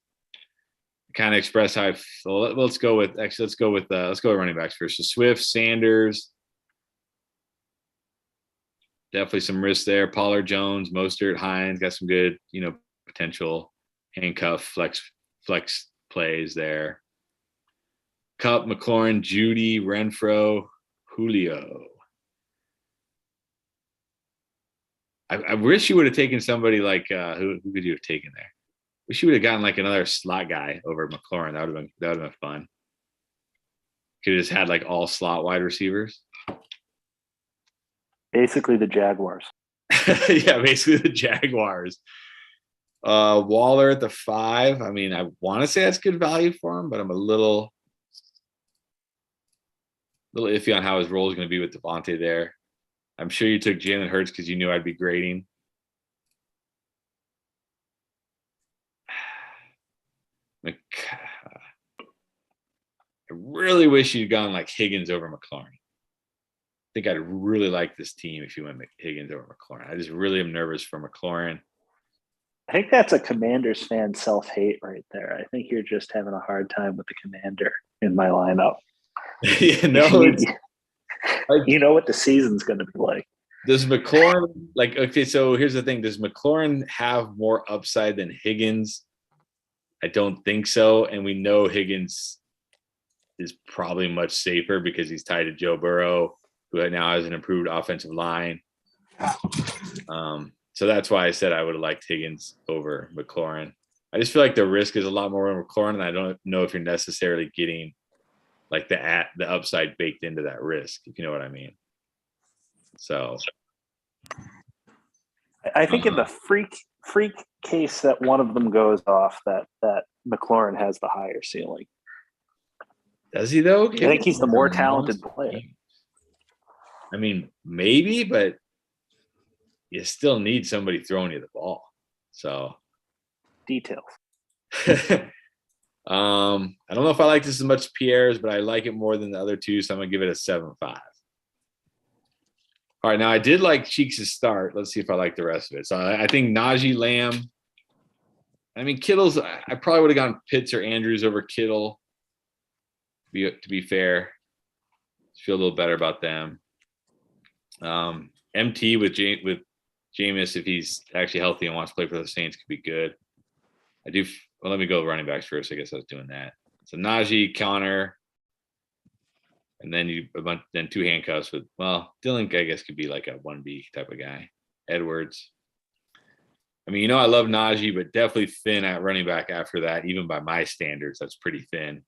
Kind of express how let's go with running backs first. So Swift, Sanders, definitely some risk there. Pollard, Jones, Mostert, Hines got some good, potential handcuff flex plays there. Cup, McLaurin, Judy, Renfro, Julio. I wish you would have taken somebody like who could you have taken there? Wish you would have gotten like another slot guy over McLaurin. That would have been fun. Could have just had like all slot wide receivers. Basically the Jaguars. Yeah, basically the Jaguars. Waller at the 5. I mean, I want to say that's good value for him, but I'm a little iffy on how his role is going to be with Devontae there. I'm sure you took Jalen Hurts because you knew I'd be grading. I really wish you'd gone like Higgins over McLaurin. I think I'd really like this team if you went Higgins over McLaurin. I just really am nervous for McLaurin. I think that's a Commanders fan self-hate right there. I think you're just having a hard time with the Commander in my lineup. Yeah, no, it's like, you know what the season's going to be like. Does McLaurin okay? So here's the thing: does McLaurin have more upside than Higgins? I don't think so, and we know Higgins is probably much safer because he's tied to Joe Burrow, who now has an improved offensive line. So that's why I said I would have liked Higgins over McLaurin. I just feel like the risk is a lot more on McLaurin, and I don't know if you're necessarily getting like the upside baked into that risk, if you know what I mean. So I think in the freak case that one of them goes off, that McLaurin has the higher ceiling. Does he though? I think he's the more talented player. I mean, maybe, but you still need somebody throwing you the ball. So Details. I don't know if I like this as much as Pierre's, but I like it more than the other two, so I'm gonna give it a 7.5. All right, now I did like Cheeks' start. Let's see if I like the rest of it. So I think Najee, Lamb. I mean, Kittle's. I probably would have gone Pitts or Andrews over Kittle. To be fair, feel a little better about them. MT with Jameis, if he's actually healthy and wants to play for the Saints, could be good. Well, let me go running backs first. I guess I was doing that. So Najee, Connor, and then then 2 handcuffs with, well, Dylan, I guess, could be like a 1B type of guy. Edwards. I mean, I love Najee, but definitely thin at running back after that, even by my standards. That's pretty thin.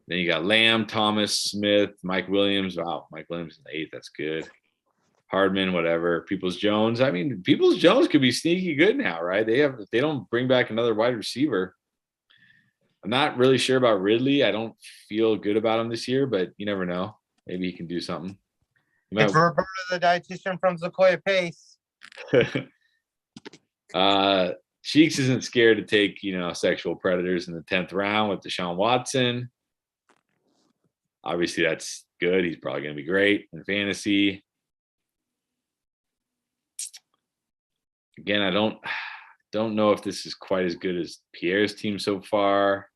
Then you got Lamb, Thomas, Smith, Mike Williams. Wow, Mike Williams in the 8th. That's good. Hardman, whatever. Peoples-Jones. I mean, Peoples-Jones could be sneaky good now, right? They don't bring back another wide receiver. I'm not really sure about Ridley. I don't feel good about him this year, but you never know. Maybe he can do something. It's Roberta, the dietitian from Sequoia Pace. Cheeks isn't scared to take, sexual predators in the 10th round with Deshaun Watson. Obviously, that's good. He's probably going to be great in fantasy. Again, I don't know if this is quite as good as Pierre's team so far.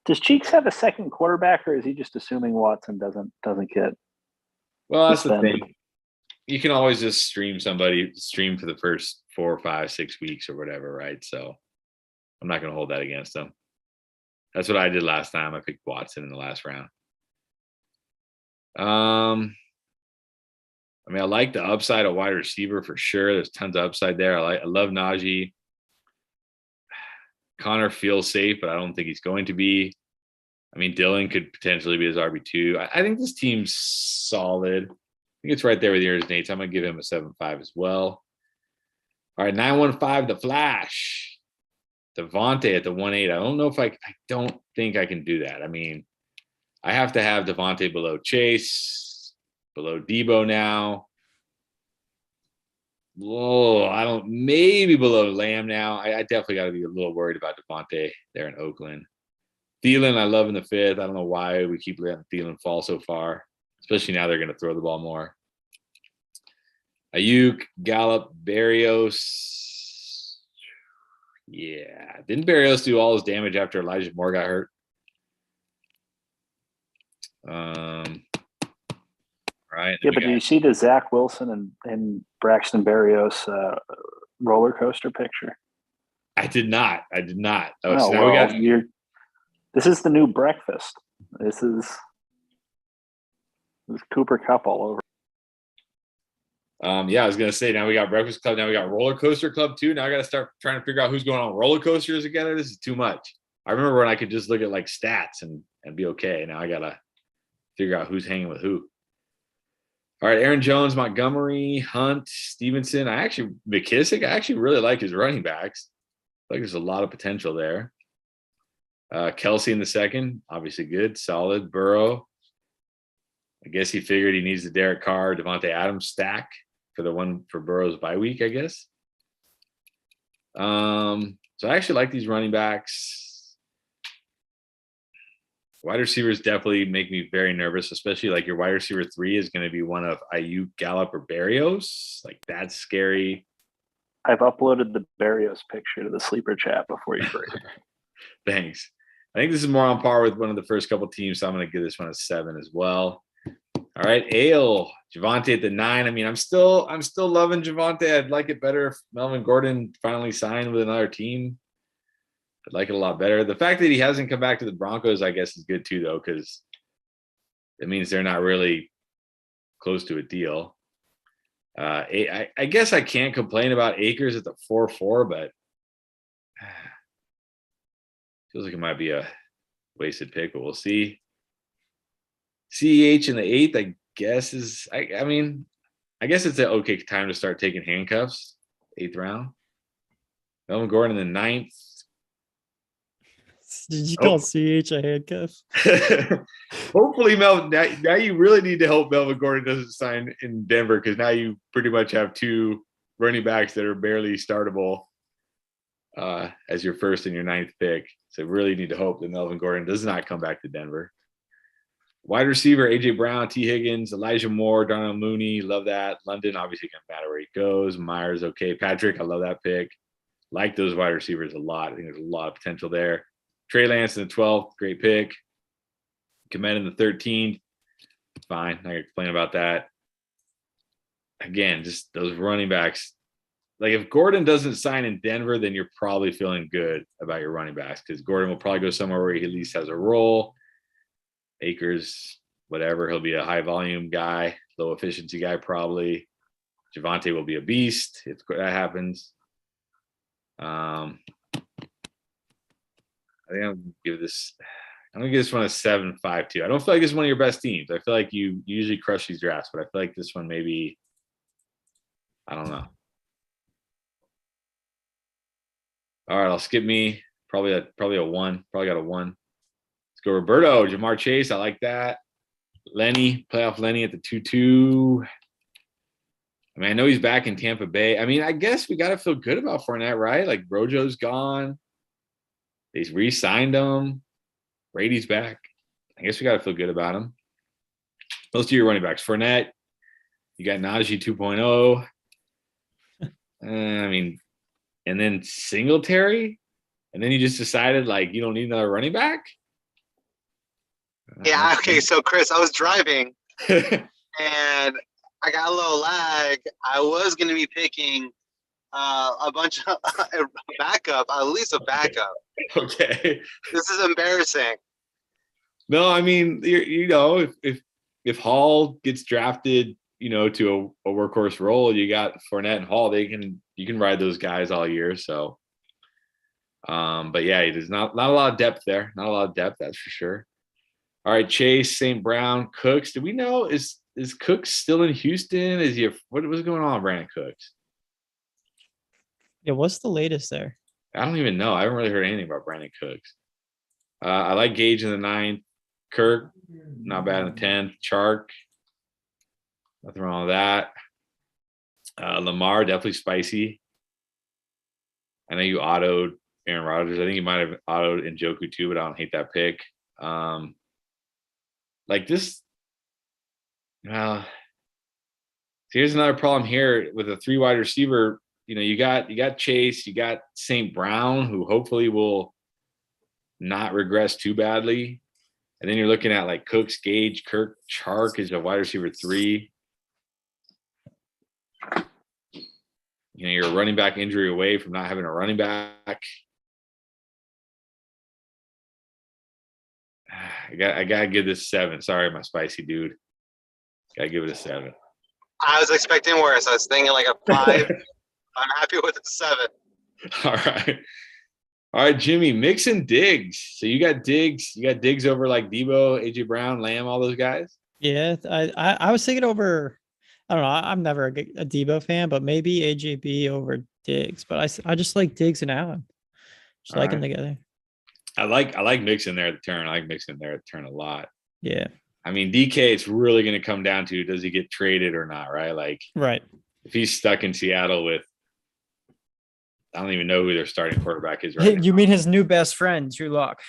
Does Cheeks have a second quarterback, or is he just assuming Watson doesn't get? Well, that's the thing. You can always just stream for the first 4, 5, 6 weeks or whatever, right? So I'm not going to hold that against them. That's what I did last time. I picked Watson in the last round. I mean, I like the upside of wide receiver for sure. There's tons of upside there. I love Najee. Connor feels safe, but I don't think he's going to be. I mean, Dylan could potentially be his RB2. I think this team's solid. I think it's right there with yours, Nate. So I'm going to give him a 7.5 as well. All right, 915, the Flash. Devontae at the 1.8. I don't know if I don't think I can do that. I mean, I have to have Devontae below Chase, below Debo now. Whoa, maybe below Lamb now. I definitely got to be a little worried about Devontae there in Oakland. Thielen, I love in the 5th. I don't know why we keep letting Thielen fall so far, especially now they're going to throw the ball more. Ayuk, Gallup, Berrios. Yeah. Didn't Berrios do all his damage after Elijah Moore got hurt? Right. Yeah, but do you see the Zach Wilson and Braxton Berrios roller coaster picture? I did not. Oh, Oh, so now well, we got. This is the new breakfast. This is Cooper Cup all over. Yeah, I was gonna say now we got Breakfast Club. Now we got Roller Coaster Club too. Now I got to start trying to figure out who's going on roller coasters together. This is too much. I remember when I could just look at like stats and be okay. Now I gotta figure out who's hanging with who. All right, Aaron Jones, Montgomery, Hunt, Stevenson. McKissick. I actually really like his running backs. I think there's a lot of potential there. Kelsey in the 2nd, obviously good, solid. Burrow. I guess he figured he needs the Derek Carr, Devontae Adams stack for the one for Burrow's bye week, I guess. So I actually like these running backs. Wide receivers definitely make me very nervous, especially like your wide receiver 3 is going to be one of Ayuk, Gallup, or Berrios. Like that's scary. I've uploaded the Berrios picture to the sleeper chat before you break. Thanks. I think this is more on par with one of the first couple teams, so I'm going to give this one a 7 as well. All right, Ale, Javonte at the 9. I mean, I'm still loving Javonte. I'd like it better if Melvin Gordon finally signed with another team. I'd like it a lot better. The fact that he hasn't come back to the Broncos, I guess, is good too, though, because it means they're not really close to a deal. I guess I can't complain about Akers at the 4-4, but feels like it might be a wasted pick, but we'll see. CEH in the 8th, I guess is. I mean, I guess it's an okay time to start taking handcuffs. 8th round. Melvin Gordon in the 9th. Did you call CH a handcuff? Hopefully, Melvin. Now you really need to hope Melvin Gordon doesn't sign in Denver because now you pretty much have 2 running backs that are barely startable as your 1st and your 9th pick. So really need to hope that Melvin Gordon does not come back to Denver. Wide receiver, A.J. Brown, T. Higgins, Elijah Moore, Darnell Mooney. Love that. London, obviously, can't matter where he goes. Myers, okay. Patrick, I love that pick. Like those wide receivers a lot. I think there's a lot of potential there. Trey Lance in the 12th, great pick. Komet in the 13th. Fine. Not going to complain about that. Again, just those running backs. Like if Gordon doesn't sign in Denver, then you're probably feeling good about your running backs because Gordon will probably go somewhere where he at least has a role. Akers, whatever. He'll be a high volume guy, low efficiency guy, probably. Javonte will be a beast if that happens. I think I'm gonna give this one a 7.5 too. I don't feel like this is one of your best teams. I feel like you usually crush these drafts, but I feel like this one maybe, I don't know. All right, I'll skip me. Probably a 1. Probably got a 1. Let's go Roberto, Jamar Chase. I like that. Lenny, playoff Lenny at the 2-2. I mean, I know he's back in Tampa Bay. I mean, I guess we got to feel good about Fournette, right? Like Rojo's gone. They re-signed him. Brady's back. I guess we got to feel good about him. Those 2 your running backs. Fournette, you got Najee 2.0. I mean, and then Singletary, and then you just decided like you don't need another running back. Yeah, okay. So Chris, I was driving and I got a little lag. I was going to be picking a bunch of backup, at least a backup. Okay. This is embarrassing. No, I mean, you know, if if Hall gets drafted, to a workhorse role, you got Fournette and Hall. You can ride those guys all year. So, but yeah, there's not a lot of depth there. Not a lot of depth, that's for sure. All right, Chase, St. Brown, Cooks. Do we know is Cooks still in Houston? Is he what was going on with Brandon Cooks? Yeah, what's the latest there? I don't even know. I haven't really heard anything about Brandon Cooks. I like Gage in the 9th. Kirk, not bad in the 10th. Chark, nothing wrong with that. Lamar, definitely spicy. I know you autoed Aaron Rodgers. I think you might have autoed Njoku too, but I don't hate that pick. Like this. Well, here's another problem here with a 3 wide receiver. You got Chase, you got St. Brown, who hopefully will not regress too badly. And then you're looking at like Cooks, Gage, Kirk, Chark is a wide receiver 3. You're a running back injury away from not having a running back. I gotta give this 7. Sorry, my spicy dude. Gotta give it a 7. I was expecting worse. I was thinking like a 5. I'm happy with a 7. All right, Jimmy, mix and Diggs. So you got Diggs over like Debo, AJ Brown, Lamb, all those guys. Yeah, I was thinking over. I don't know. I'm never a Debo fan, but maybe AJB over Diggs. But I just like Diggs and Allen. Just like them together. I like Mixon there at the turn. I like Mixon there at the turn a lot. Yeah. I mean, DK, it's really going to come down to, does he get traded or not, right? Like, right. If he's stuck in Seattle with, I don't even know who their starting quarterback is right now. You mean his new best friend, Drew Lock?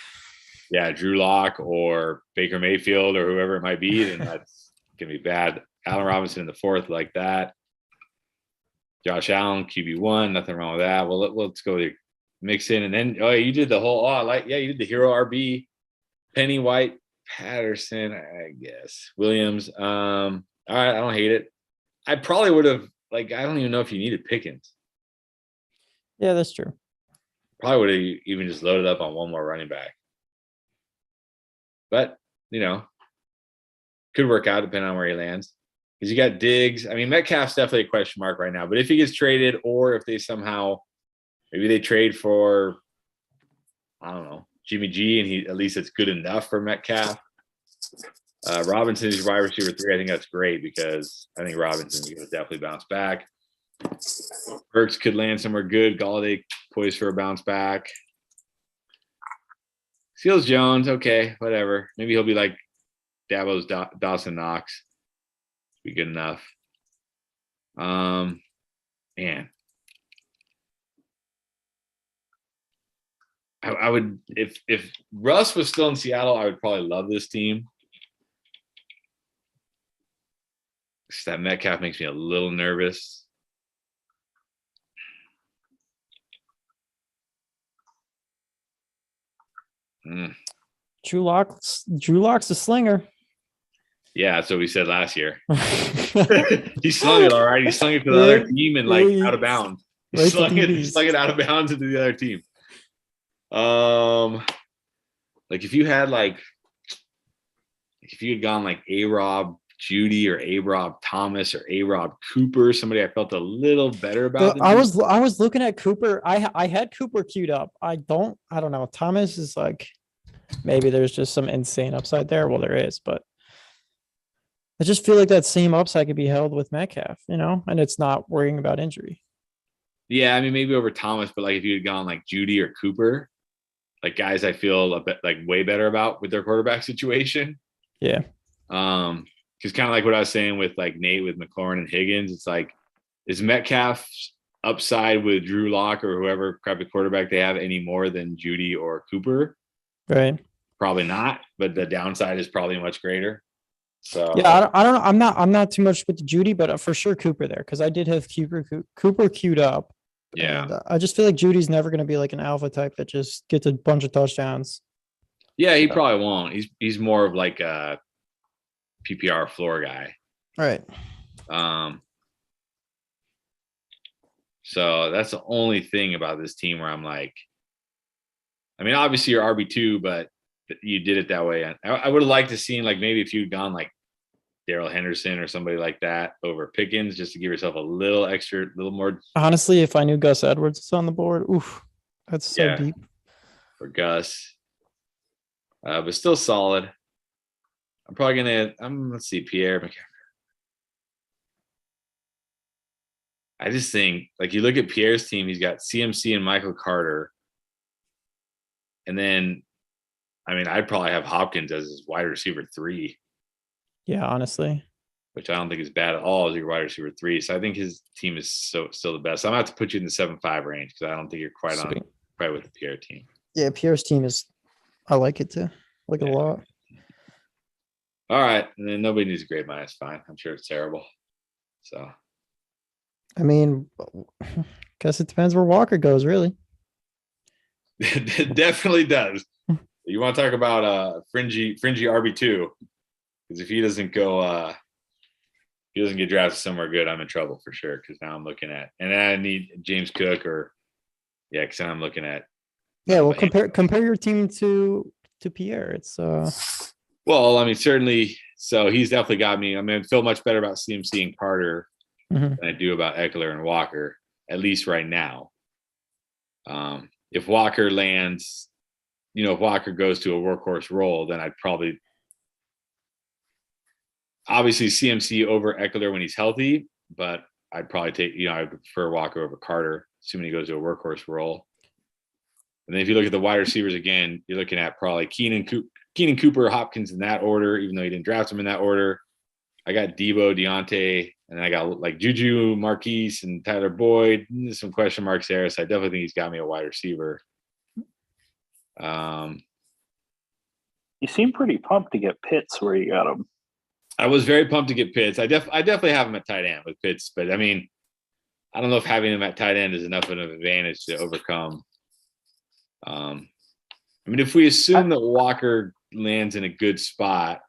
Yeah, Drew Lock or Baker Mayfield or whoever it might be, then that's going to be bad. Allen Robinson in the 4th like that. Josh Allen, QB1, nothing wrong with that. Well, let's go with Mixon. And then, you did the whole, you did the hero RB, Penny White, Patterson, I guess. Williams. All right, I don't hate it. I probably would have, I don't even know if you needed Pickens. Yeah, that's true. Probably would have even just loaded up on one more running back. But, could work out depending on where he lands. Because you got Diggs. I mean, Metcalf's definitely a question mark right now. But if he gets traded, or if they somehow, maybe they trade for, I don't know, Jimmy G, and at least it's good enough for Metcalf. Robinson is wide receiver 3. I think that's great because I think Robinson's going to definitely bounce back. Burks could land somewhere good. Galladay poised for a bounce back. Seals Jones, okay, whatever. Maybe he'll be like Dabo's Dawson Knox. Be good enough. Man. I would, if Russ was still in Seattle, I would probably love this team. That Metcalf makes me a little nervous. Drew Lock's a slinger. Yeah, that's what we said last year. He slung it all right. He slung it to the other team and out of bounds. He slung it out of bounds into the other team. If you had if you had gone like A-Rob Judy or A-Rob Thomas or A-Rob Cooper, somebody I felt a little better about. I was looking at Cooper. I had Cooper queued up. I don't know. Thomas is maybe there's just some insane upside there. Well, there is, but I just feel like that same upside could be held with Metcalf, and it's not worrying about injury. Yeah, I mean, maybe over Thomas, but if you had gone like Judy or Cooper, guys I feel a bit way better about with their quarterback situation. Yeah. Because kind of like what I was saying with Nate with McLaurin and Higgins, it's is Metcalf's upside with Drew Lock or whoever crappy quarterback they have any more than Judy or Cooper? Right. Probably not, but the downside is probably much greater. So yeah, I don't know. I'm not too much with the Judy, but for sure Cooper there because I did have Cooper queued up. Yeah. And, I just feel like Judy's never going to be an alpha type that just gets a bunch of touchdowns. Yeah, he probably won't. He's more of a PPR floor guy. Right. So that's the only thing about this team where I'm obviously you're RB2, but you did it that way. I would have liked to see maybe if you'd gone Darrell Henderson or somebody like that over Pickens, just to give yourself a little extra, little more Honestly, if I knew Gus Edwards was on the board, oof, that's so Yeah. deep. for Gus. But still solid. I'm probably gonna. Let's see, Pierre McCaffrey. I just think, like, you look at Pierre's team, he's got CMC and Michael Carter, and then, I mean, I'd probably have Hopkins as his wide receiver 3, Yeah, honestly. which I don't think is bad at all as your wide receiver 3. So I think his team is still the best. I'm gonna have to put you in the 7-5 range because I don't think you're quite Sweet. with the Pierre team. Yeah, Pierre's team is. I like it too. Like Yeah. a lot. All right, and then nobody needs a grade minus. Fine, I'm sure it's terrible. So I mean, guess it depends where Walker goes, really. it definitely does. You want to talk about fringy RB2? Because if he doesn't go, he doesn't get drafted somewhere good, I'm in trouble for sure. Because now I'm looking at, and I need James Cook because I'm looking at. Yeah, well, compare your team to Pierre. It's Well, I mean, certainly. So he's definitely got me. I mean, I feel much better about CMC and Carter Mhm. than I do about Eckler and Walker, at least right now. If Walker lands, if Walker goes to a workhorse role, then I'd probably obviously CMC over Eckler when he's healthy, but I'd probably take, I prefer Walker over Carter, assuming he goes to a workhorse role. And then if you look at the wide receivers again, you're looking at probably Keenan Cooper, Hopkins in that order, even though you didn't draft him in that order. I got Debo, Deontay, and then I got like Juju, Marquise, and Tyler Boyd. There's some question marks there, so I definitely think he's got me a wide receiver. You seem pretty pumped to get Pitts where you got him. I was very pumped to get Pitts. I definitely have him at tight end with Pitts, but I mean, I don't know if having him at tight end is enough of an advantage to overcome. I mean, if we assume that Walker lands in a good spot,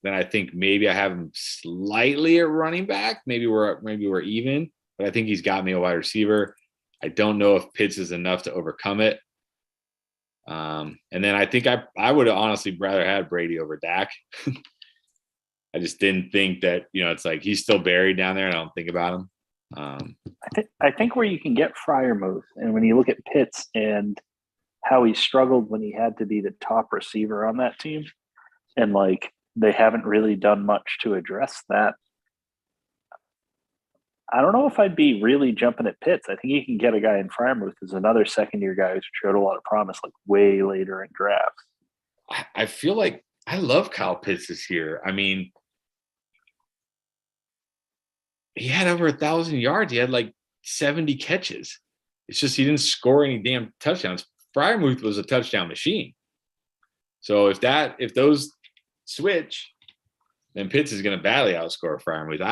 then I think maybe I have him slightly at running back. Maybe we're even, but I think he's got me a wide receiver. I don't know if Pitts is enough to overcome it. And then I think I would have honestly rather had Brady over Dak. I just didn't think that, it's like he's still buried down there and I don't think about him. I think where you can get Freiermuth, and when you look at Pitts and how he struggled when he had to be the top receiver on that team, and like they haven't really done much to address that. I don't know if I'd be really jumping at Pitts. I think you can get a guy in Freiermuth as another second-year guy who showed a lot of promise, like way later in drafts. I feel like I love Kyle Pitts this year. I mean, he had over 1,000 yards. He had like 70 catches. It's just he didn't score any damn touchdowns. Freiermuth was a touchdown machine. So if those switch, then Pitts is going to badly outscore Freiermuth.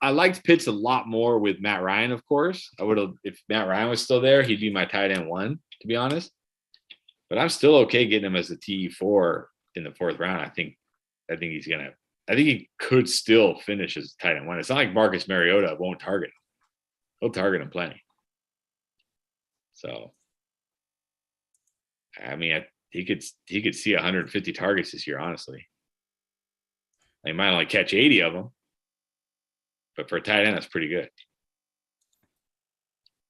I liked Pitts a lot more with Matt Ryan, of course. I would have, if Matt Ryan was still there, he'd be my tight end 1, to be honest. But I'm still okay getting him as a TE4 in the 4th round. I think he could still finish as tight end 1. It's not like Marcus Mariota won't target him. He'll target him plenty. So, I mean, he could see 150 targets this year, honestly. He might only catch 80 of them, but for a tight end, that's pretty good.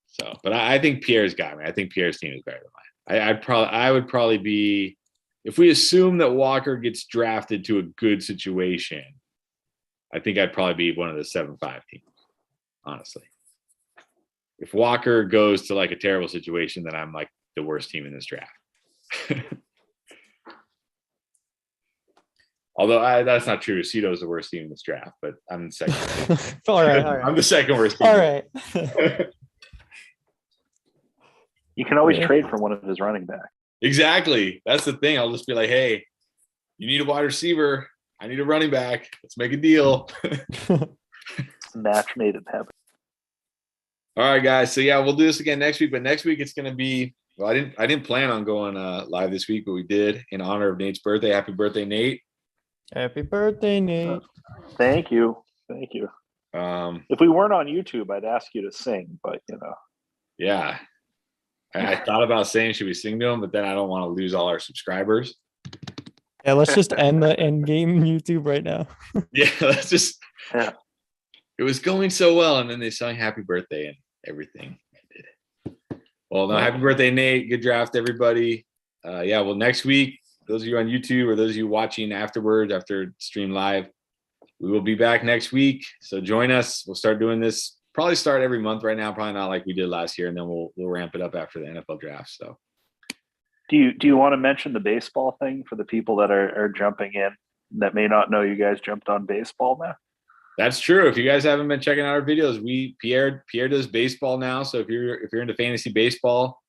So, but I think Pierre's got me. I think Pierre's team is better than mine. I would probably be, if we assume that Walker gets drafted to a good situation, I think I'd probably be one of the 7-5 teams, honestly. If Walker goes to like a terrible situation, then I'm like the worst team in this draft. Although that's not true. Cito's the worst team in this draft, but I'm the second. All right. I'm the second worst team. All right. You can always trade for one of his running backs. Exactly. That's the thing. I'll just be like, hey, you need a wide receiver. I need a running back. Let's make a deal. Match made in heaven. All right, guys. So yeah, we'll do this again next week. But next week it's going to be. Well, I didn't plan on going live this week, but we did in honor of Nate's birthday. Happy birthday, Nate! Happy birthday, Nate. Thank you. If we weren't on YouTube, I'd ask you to sing, but Yeah. I thought about saying, should we sing to him? But then I don't want to lose all our subscribers. Yeah, let's just end the end game YouTube right now. Yeah, let's just. Yeah. It was going so well, and then they sang "Happy Birthday" and everything ended. Well, no, happy birthday, Nate. Good draft, everybody. Yeah, well, next week, those of you on YouTube or those of you watching afterwards, after stream live, we will be back next week. So join us. We'll start doing this. Probably start every month right now. Probably not like we did last year, and then we'll ramp it up after the NFL draft. So. Do you want to mention the baseball thing for the people that are jumping in that may not know you guys jumped on baseball now? That's true. If you guys haven't been checking out our videos, Pierre does baseball now. So if you're into fantasy baseball,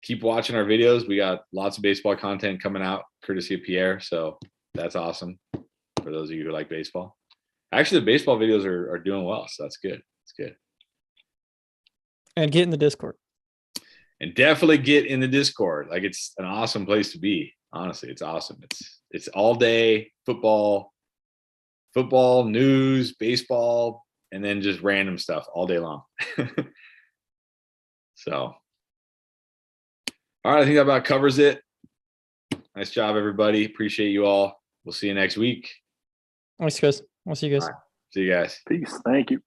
keep watching our videos. We got lots of baseball content coming out courtesy of Pierre. So that's awesome for those of you who like baseball. Actually, the baseball videos are doing well, so that's good. It's good. And get in the Discord. And definitely get in the Discord. Like, it's an awesome place to be. Honestly, it's awesome. It's all day football, news, baseball, and then just random stuff all day long. So, all right, I think that about covers it. Nice job, everybody. Appreciate you all. We'll see you next week. Thanks, guys. I'll see you guys. All right. See you guys. Peace. Thank you.